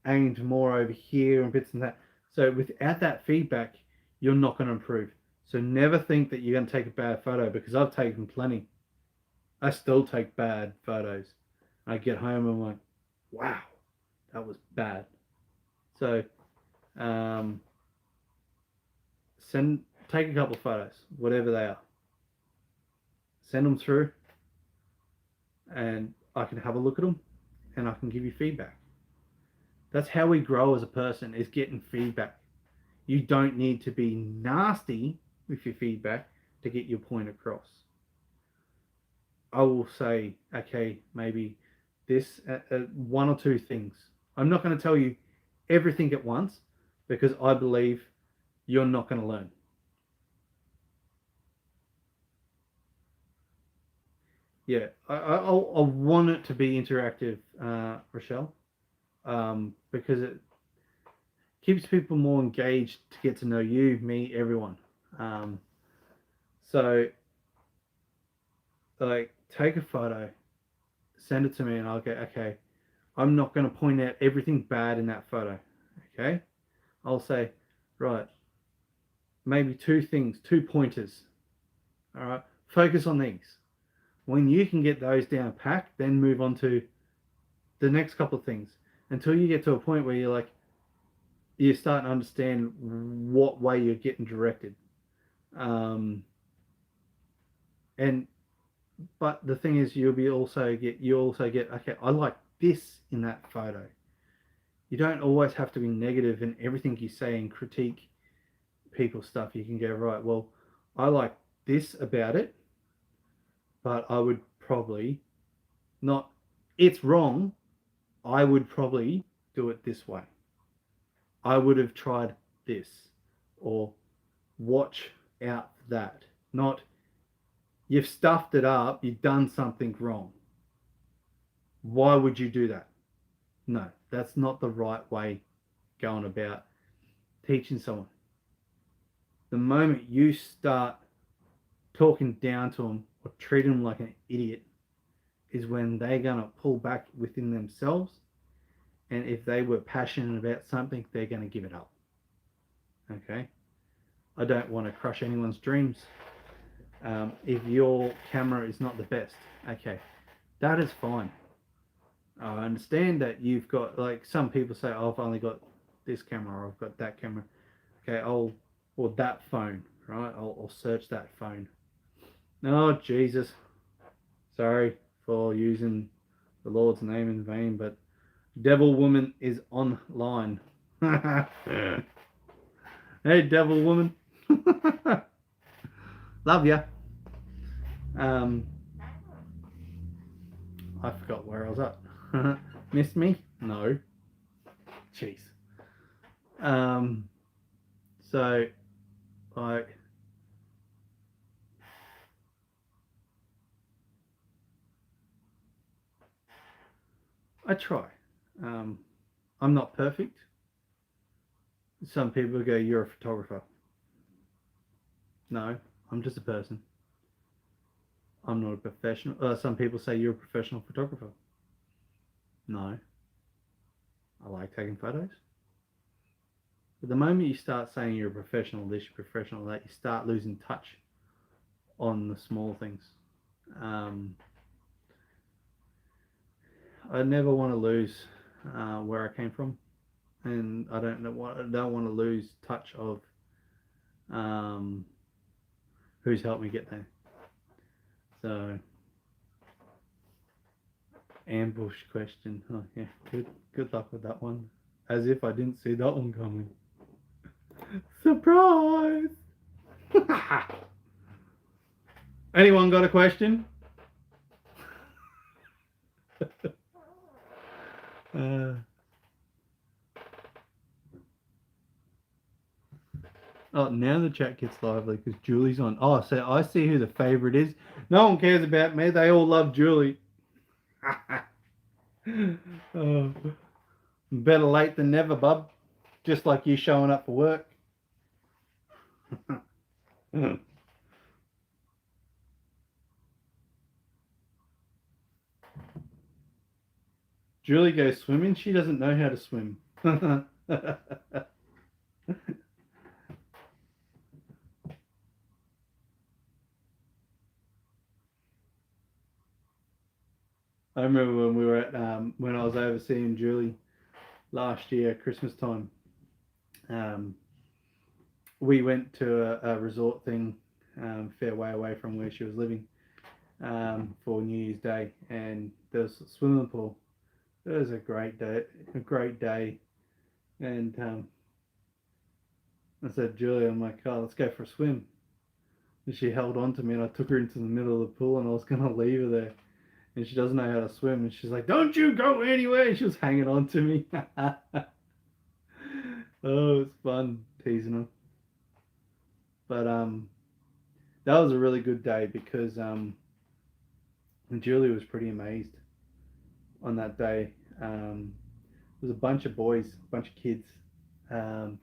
aimed more over here and bits and that. So without that feedback, you're not going to improve. So never think that you're going to take a bad photo, because I've taken plenty. I still take bad photos. I get home and I'm like, wow, that was bad. So take a couple of photos, whatever they are. Send them through and I can have a look at them and I can give you feedback. That's how we grow as a person, is getting feedback. You don't need to be nasty with your feedback to get your point across. I will say, okay, maybe this, one or two things. I'm not going to tell you everything at once, because I believe you're not going to learn. Yeah, I want it to be interactive, Rochelle, because it keeps people more engaged to get to know you, me, everyone. So, like, take a photo, send it to me, and I'll go, okay, I'm not going to point out everything bad in that photo. Okay, I'll say, right, maybe two pointers. All right, focus on these. When you can get those down packed, then move on to the next couple of things, until you get to a point where you're like, you start to understand what way you're getting directed. But the thing is, you also get, okay, I like this in that photo. You don't always have to be negative in everything you say and critique people's stuff. You can go, right, well, I like this about it, but I would probably not, it's wrong, I would probably do it this way. I would have tried this, or watch out for that. Not, you've stuffed it up, you've done something wrong. Why would you do that? No, that's not the right way going about teaching someone. The moment you start talking down to them or treating them like an idiot is when they're going to pull back within themselves. And if they were passionate about something, they're going to give it up. Okay? I don't want to crush anyone's dreams. If your camera is not the best, okay, that is fine. I understand that you've got, like, some people say, oh, I've only got this camera, or I've got that camera. Okay, or that phone, right? I'll search that phone. Oh, Jesus. Sorry for using the Lord's name in vain, but Devil Woman is online. Hey, Devil Woman. Love ya. I forgot where I was at. Missed me? No. Jeez. So, like, I try. I'm not perfect. Some people go, "You're a photographer." No, I'm just a person. I'm not a professional. Some people say you're a professional photographer. No, I like taking photos. But the moment you start saying you're a professional this, you're professional that, you start losing touch on the small things. Um, I never want to lose where I came from, and I don't want to lose touch of um, who's helped me get there. So, ambush question. Oh yeah, good luck with that one. As if I didn't see that one coming. Surprise! Anyone got a question? uh, oh, now the chat gets lively because Julie's on. Oh, so I see who the favorite is. No one cares about me. They all love Julie. Oh, better late than never, bub. Just like you showing up for work. Julie goes swimming. She doesn't know how to swim. I remember when we were at when I was overseeing Julie last year, Christmas time. We went to a resort thing, fair way away from where she was living, for New Year's Day, and there was a swimming pool. It was a great day, and I said, Julie, I'm like, oh, let's go for a swim. And she held on to me, and I took her into the middle of the pool, and I was gonna leave her there. And she doesn't know how to swim, and she's like, "Don't you go anywhere!" And she was hanging on to me. Oh, it's fun teasing her. But that was a really good day because Julie was pretty amazed on that day. There was a bunch of boys, a bunch of kids. Um,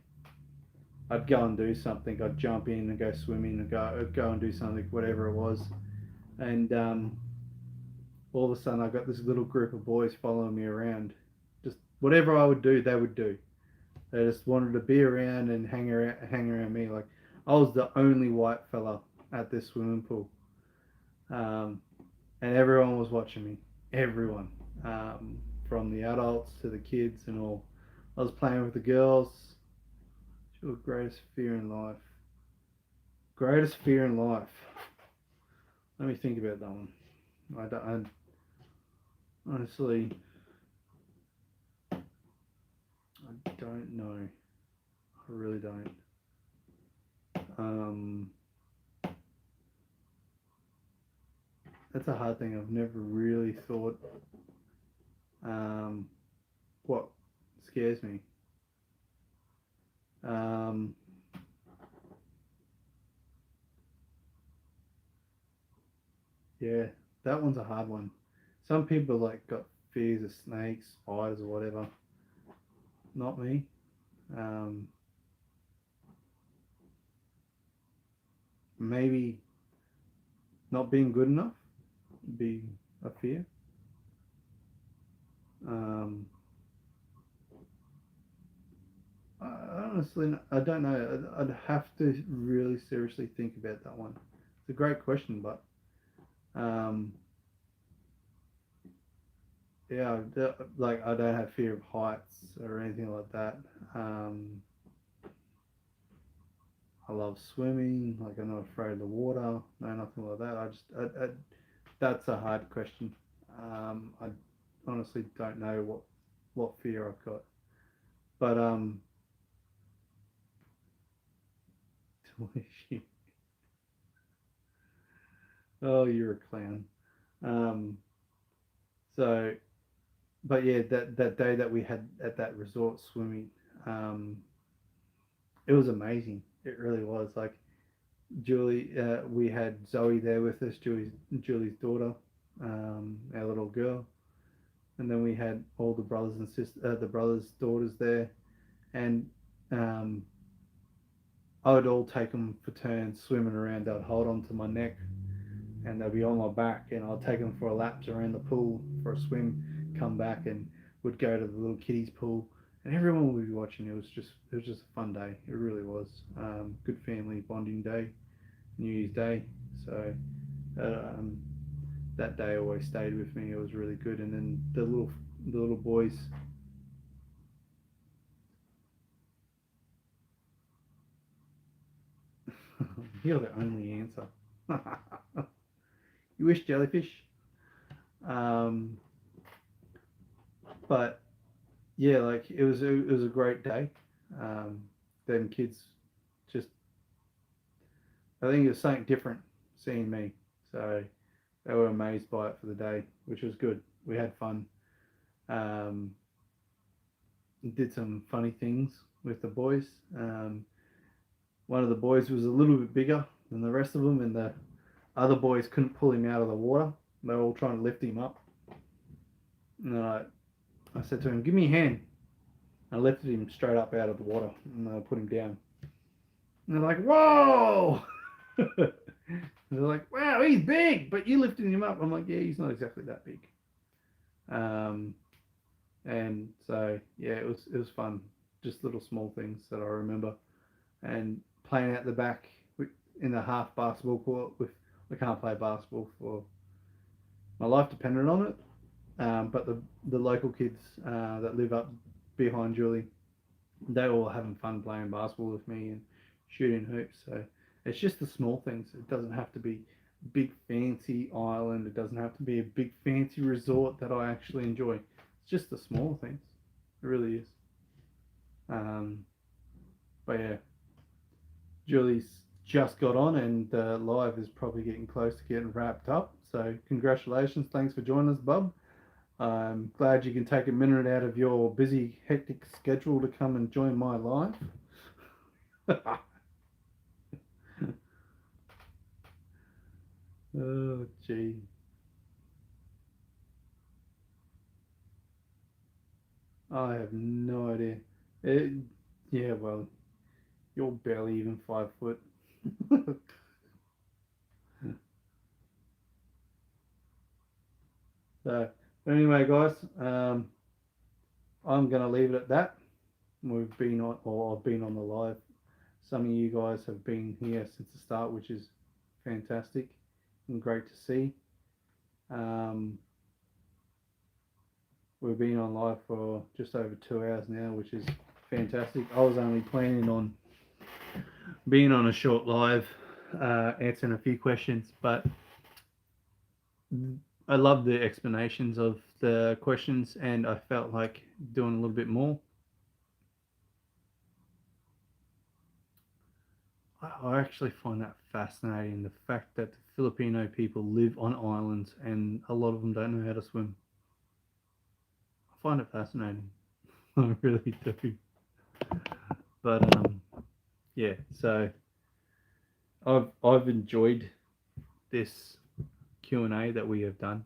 I'd go and do something. I'd jump in and go swimming and go and do something, whatever it was. And all of a sudden, I got this little group of boys following me around. Just whatever I would do, they would do. They just wanted to be around and hang around me. Like I was the only white fella at this swimming pool, and everyone was watching me. Everyone, from the adults to the kids and all. I was playing with the girls. Your greatest fear in life. Greatest fear in life. Let me think about that one. Honestly, I don't know. I really don't. That's a hard thing. I've never really thought what scares me. Yeah, that one's a hard one. Some people like got fears of snakes, spiders, or whatever. Not me. Um, Maybe not being good enough would be a fear. Um, I honestly, I don't know. I'd have to really seriously think about that one. It's a great question, but um, yeah, like I don't have fear of heights or anything like that. Um, I love swimming. Like I'm not afraid of the water. No, nothing like that. That's a hard question. I honestly don't know what fear I've got. But oh, you're a clown. Um, So, but yeah, that day that we had at that resort swimming, um, it was amazing. It really was. Like Julie, we had Zoe there with us, Julie's daughter, our little girl, and then we had all the brothers and the brothers' daughters there, and um, I would all take them for turns swimming around. They'd hold on to my neck, and they'd be on my back, and I'd take them for a laps around the pool for a swim, come back, and would go to the little kiddies pool, and everyone would be watching. It was just a fun day. It really was. Good family bonding day, New Year's Day. So um, that day always stayed with me. It was really good. And then the little boys. You're the only answer. You wish, jellyfish. Um, but yeah, like it was a great day. Um, them kids just, I think it was something different seeing me. So they were amazed by it for the day, which was good. We had fun. Um, did some funny things with the boys. One of the boys was a little bit bigger than the rest of them, and the other boys couldn't pull him out of the water. They were all trying to lift him up. And I said to him, "Give me your hand." I lifted him straight up out of the water and I put him down. And they're like, "Whoa!" They're like, "Wow, he's big, but you lifted him up." I'm like, "Yeah, he's not exactly that big." Um, and so yeah, it was fun. Just little small things that I remember, and playing out the back in the half basketball court with. I can't play basketball for my life depended on it. But the local kids that live up behind Julie, they were all having fun playing basketball with me and shooting hoops. So it's just the small things. It doesn't have to be a big fancy island. It doesn't have to be a big fancy resort that I actually enjoy. It's just the small things. It really is. Um, but yeah, Julie's just got on, and live is probably getting close to getting wrapped up. So congratulations. Thanks for joining us, Bub. I'm glad you can take a minute out of your busy, hectic schedule to come and join my live. Oh, gee. I have no idea. It, yeah, well, you're barely even 5 foot. So, but anyway, guys, I'm going to leave it at that. We've been on, or I've been on the live. Some of you guys have been here since the start, which is fantastic and great to see. Um, we've been on live for just over 2 hours now, which is fantastic. I was only planning on being on a short live, answering a few questions, but I love the explanations of the questions, and I felt like doing a little bit more. I actually find that fascinating, the fact that the Filipino people live on islands and a lot of them don't know how to swim. I find it fascinating. I really do. But yeah, so I've enjoyed this Q&A that we have done.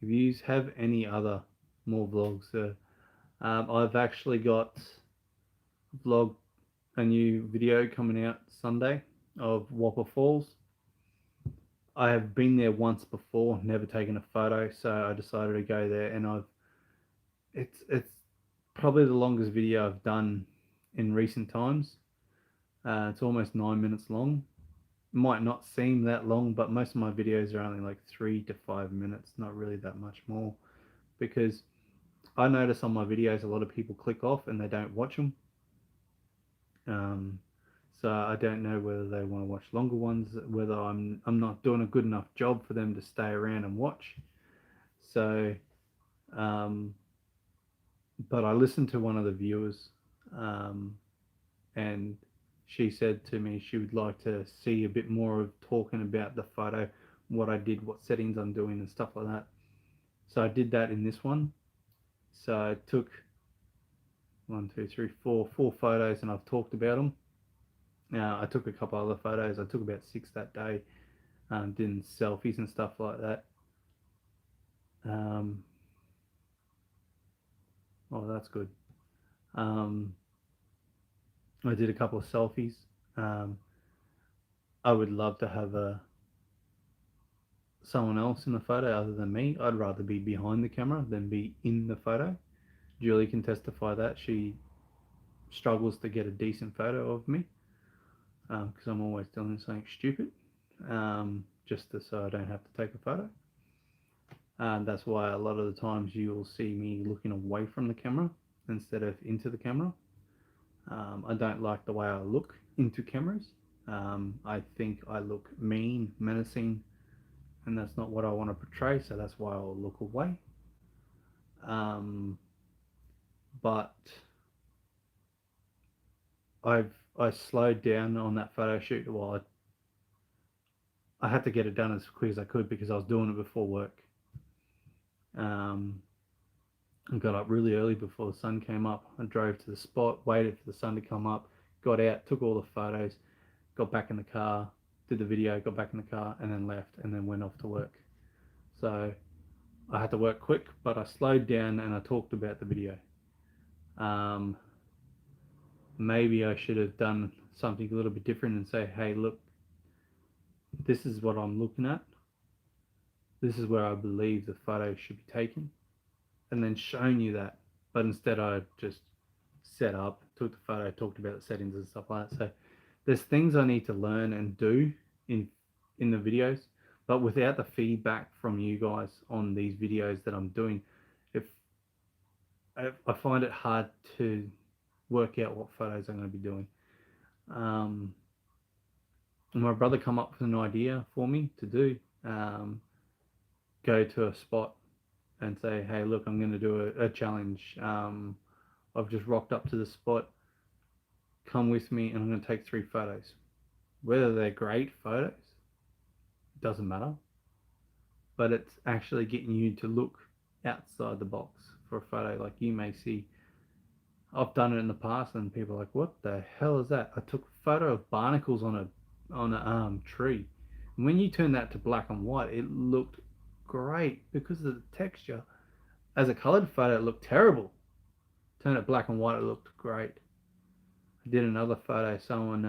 If you have any other more vlogs, I've actually got a new video coming out Sunday of Whopper Falls. I have been there once before, never taken a photo, so I decided to go there, and it's probably the longest video I've done in recent times. It's almost 9 minutes long. Might not seem that long, but most of my videos are only like 3 to 5 minutes, not really that much more, because I notice on my videos a lot of people click off and they don't watch them. So I don't know whether they want to watch longer ones, whether I'm not doing a good enough job for them to stay around and watch. So, um, but I listened to one of the viewers, um, and she said to me she would like to see a bit more of talking about the photo, what I did, what settings I'm doing, and stuff like that. So I did that in this one. So I took 4 photos, and I've talked about them. Now I took a couple other photos. I took about 6 that day. Doing selfies and stuff like that. Oh, that's good. I did a couple of selfies. Um, I would love to have someone else in the photo other than me. I'd rather be behind the camera than be in the photo. Julie can testify that. She struggles to get a decent photo of me because I'm always doing something stupid just so I don't have to take a photo. That's why a lot of the times you'll see me looking away from the camera instead of into the camera. I don't like the way I look into cameras. I think I look mean, menacing, and that's not what I want to portray, so that's why I'll look away. But I slowed down on that photo shoot while I had to get it done as quick as I could because I was doing it before work. I got up really early before the sun came up. I drove to the spot, waited for the sun to come up, got out, took all the photos, got back in the car, did the video, got back in the car, and then left, and then went off to work. So I had to work quick, but I slowed down and I talked about the video. Maybe I should have done something a little bit different and say, hey, look, this is what I'm looking at. This is where I believe the photo should be taken. And then shown you that. But instead I just set up, took the photo, talked about the settings and stuff like that. So there's things I need to learn and do in the videos, but without the feedback from you guys on these videos that I'm doing, if I find it hard to work out what photos I'm going to be doing. My brother come up with an idea for me to do. Go to a spot and say, hey, look, I'm going to do a challenge. I've just rocked up to the spot. Come with me, and I'm going to take 3 photos. Whether they're great photos, doesn't matter. But it's actually getting you to look outside the box for a photo. Like you may see, I've done it in the past, and people are like, "What the hell is that?" I took a photo of barnacles on a tree. And when you turn that to black and white, it looked great because of the texture. As a colored photo, it looked terrible. Turn it black and white, it looked great. I did another photo. Someone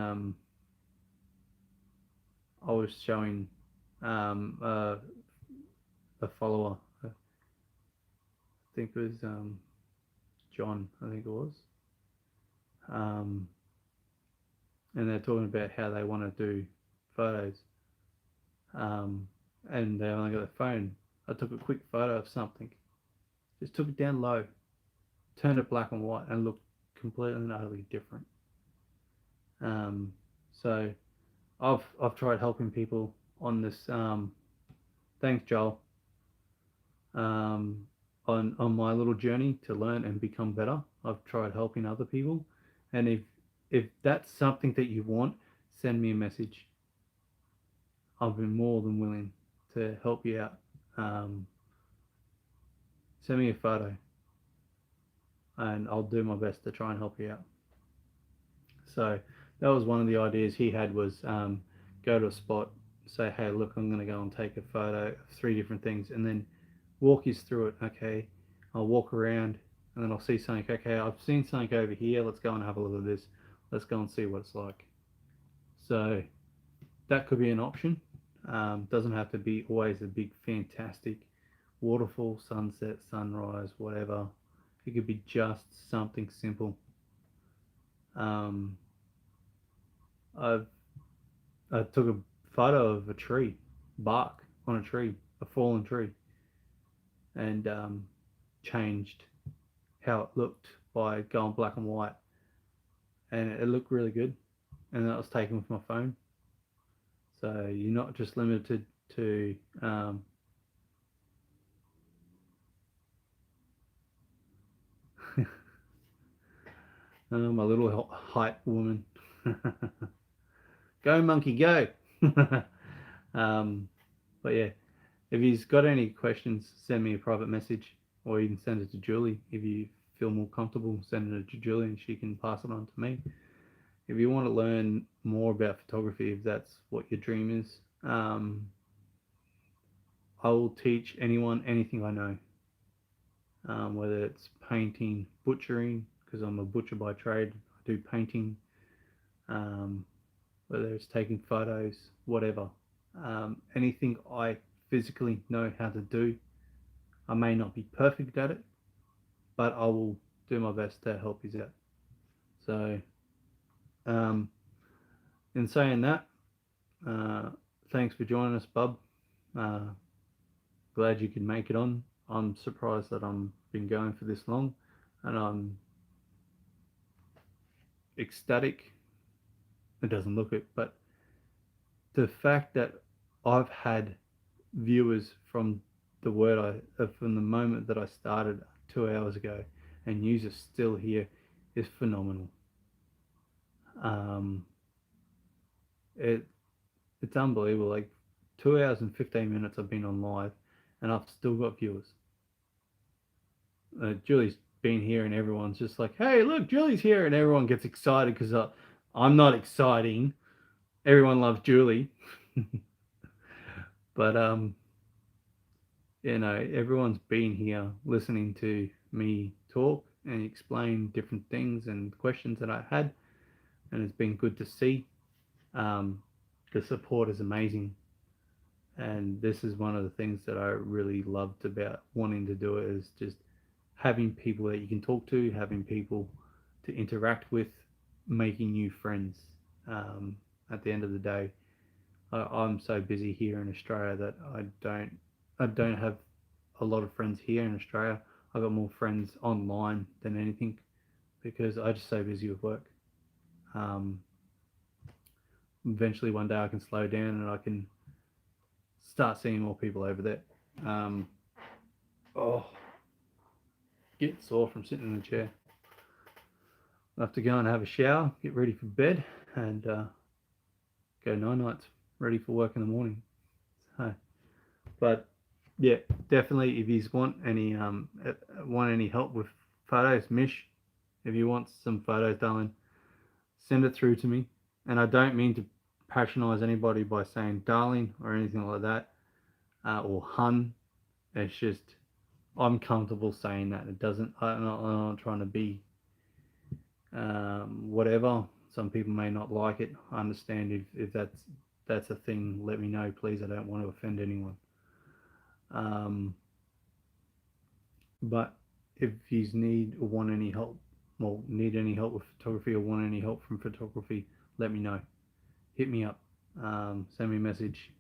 I was showing a follower. I think it was John. I think it was. And they're talking about how they want to do photos. And they only got their phone. I took a quick photo of something. Just took it down low, turned it black and white, and looked completely and utterly different. So I've tried helping people on this. Thanks, Joel. On my little journey to learn and become better, I've tried helping other people, and if that's something that you want, send me a message. I've been more than willing to help you out. Send me a photo, and I'll do my best to try and help you out. So that was one of the ideas he had, was go to a spot, say, hey, look, I'm going to go and take a photo of 3 different things, and then walk you through it. Okay, I'll walk around, and then I'll see something. Okay, I've seen something over here. Let's go and have a look at this. Let's go and see what it's like. So that could be an option. Doesn't have to be always a big, fantastic waterfall, sunset, sunrise, whatever. It could be just something simple. I took a photo of a tree, bark on a tree, a fallen tree, and changed how it looked by going black and white, and it looked really good. And that was taken with my phone. So you're not just limited to my little height woman. Go monkey, go. But yeah, If he's got any questions, send me a private message, or you can send it to Julie. If you feel more comfortable, send it to Julie and she can pass it on to me. If you want to learn more about photography, if that's what your dream is, I will teach anyone anything I know, whether it's painting, butchering, because I'm a butcher by trade. I do painting, um, whether it's taking photos, whatever. Anything I physically know how to do. I may not be perfect at it, but I will do my best to help you out. So, um, in saying that, uh, thanks for joining us, Bub. Uh, Glad you could make it on. I'm surprised that I'm been going for this long, and I'm ecstatic. It doesn't look it, but the fact that I've had viewers from from the moment that I started 2 hours ago, and yous are still here, is phenomenal. Um, it it's unbelievable. Like 2 hours and 15 minutes I've been on live, and I've still got viewers. Julie's been here, and everyone's just like, "Hey, look, Julie's here," and everyone gets excited because I'm not exciting. Everyone loves Julie, but everyone's been here listening to me talk and explain different things and questions that I had, and it's been good to see. Um, the support is amazing, and this is one of the things that I really loved about wanting to do it, is just having people that you can talk to, having people to interact with, making new friends. At the end of the day, I'm so busy here in Australia that I don't have a lot of friends here in Australia. I've got more friends online than anything because I'm just so busy with work. Um, Eventually, one day I can slow down and I can start seeing more people over there. Um, oh, get sore from sitting in the chair. I have to go and have a shower, get ready for bed, and go nights, ready for work in the morning. So, but yeah, definitely. If you want any help with photos, Mish, if you want some photos, darling, send it through to me. And I don't mean to patronise anybody by saying darling or anything like that, or hun. It's just I'm comfortable saying that. It doesn't. I'm not trying to be whatever. Some people may not like it. I understand if that's a thing. Let me know, please. I don't want to offend anyone. Um, but if you need or want any help, well, need any help with photography or want any help from photography, let me know. Hit me up. Send me a message.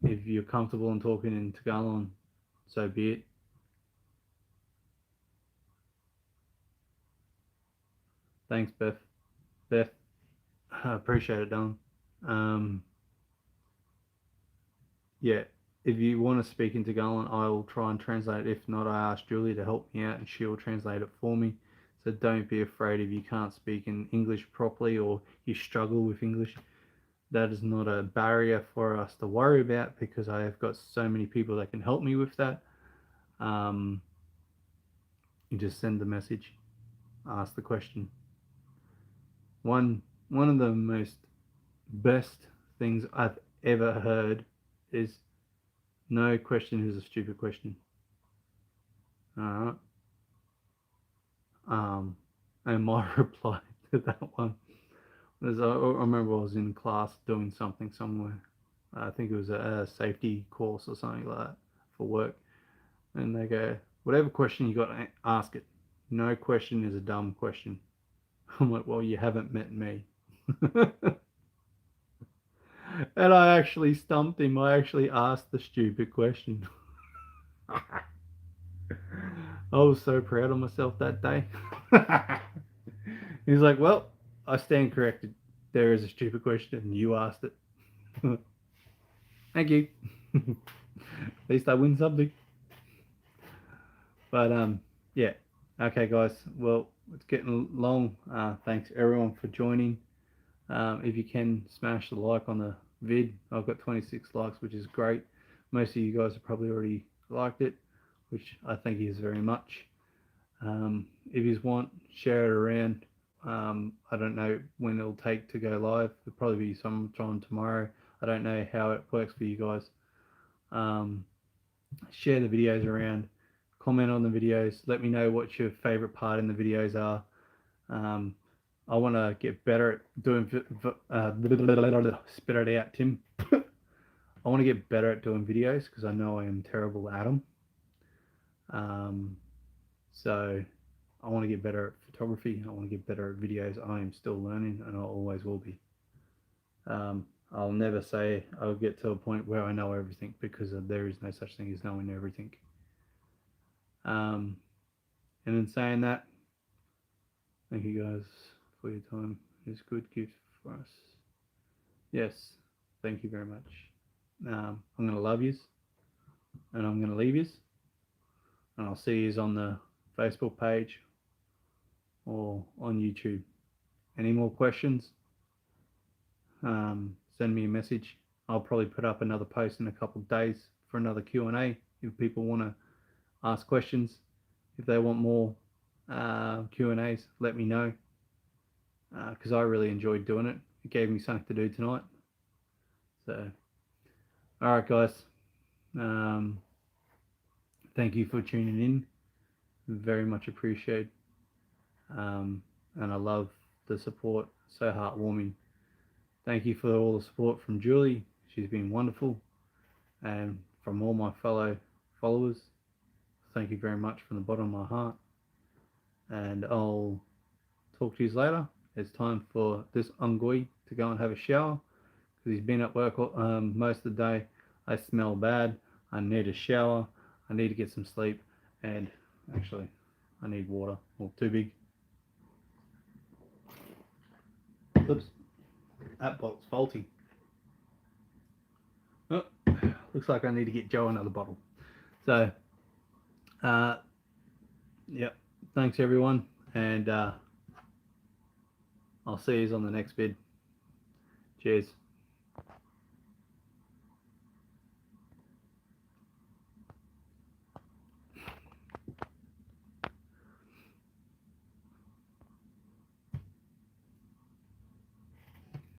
If you're comfortable in talking in Tagalog, so be it. Thanks, Beth. Beth, I appreciate it, Don. Um, yeah, if you want to speak in Tagalog, I will try and translate. If not, I ask Julie to help me out and she'll translate it for me. So don't be afraid if you can't speak in English properly or you struggle with English. That is not a barrier for us to worry about because I have got so many people that can help me with that. Um, you just send the message, ask the question. One of the most best things I've ever heard is no question is a stupid question. Alright. And my reply to that one was I remember I was in class doing something somewhere. I think it was a safety course or something like that for work. And they go, whatever question you got, ask it. No question is a dumb question. I'm like, well, you haven't met me. And I actually stumped him. I actually asked the stupid question. I was so proud of myself that day. He's like, well, I stand corrected. There is a stupid question and you asked it. Thank you. At least I win something. But yeah. Okay, guys. Well, it's getting long. Thanks everyone for joining. If you can smash the like on the vid, I've got 26 likes, which is great. Most of you guys have probably already liked it, which I thank you very much. If you want, share it around. I don't know when it'll take to go live. It'll probably be sometime tomorrow. I don't know how it works for you guys. Share the videos around. Comment on the videos. Let me know what your favorite part in the videos are. I want to get better at doing. Spit it out, Tim. I want to get better at doing videos because I know I am terrible at them. So I want to get better at photography. I want to get better at videos. I am still learning, and I always will be. I'll never say I'll get to a point where I know everything, because there is no such thing as knowing everything. And in saying that, thank you guys for your time. It's a good gift for us. Yes, thank you very much. I'm going to love yous, and I'm going to leave yous, and I'll see yous on the Facebook page or on YouTube. Any more questions? Send me a message. I'll probably put up another post in a couple of days for another Q&A if people want to ask questions. If they want more Q&As, let me know, because I really enjoyed doing it. It gave me something to do tonight. So, all right, guys. Thank you for tuning in. Very much appreciated. And I love the support. So heartwarming. Thank you for all the support from Julie. She's been wonderful. And from all my fellow followers, thank you very much from the bottom of my heart. And I'll talk to you later. It's time for this Ungoi to go and have a shower, because he's been at work most of the day. I smell bad. I need a shower. I need to get some sleep. And actually, I need water. Well, too big. Oops. That bottle's faulty. Oh, looks like I need to get Joe another bottle. So, yep. Thanks everyone, and I'll see you on the next vid. Cheers.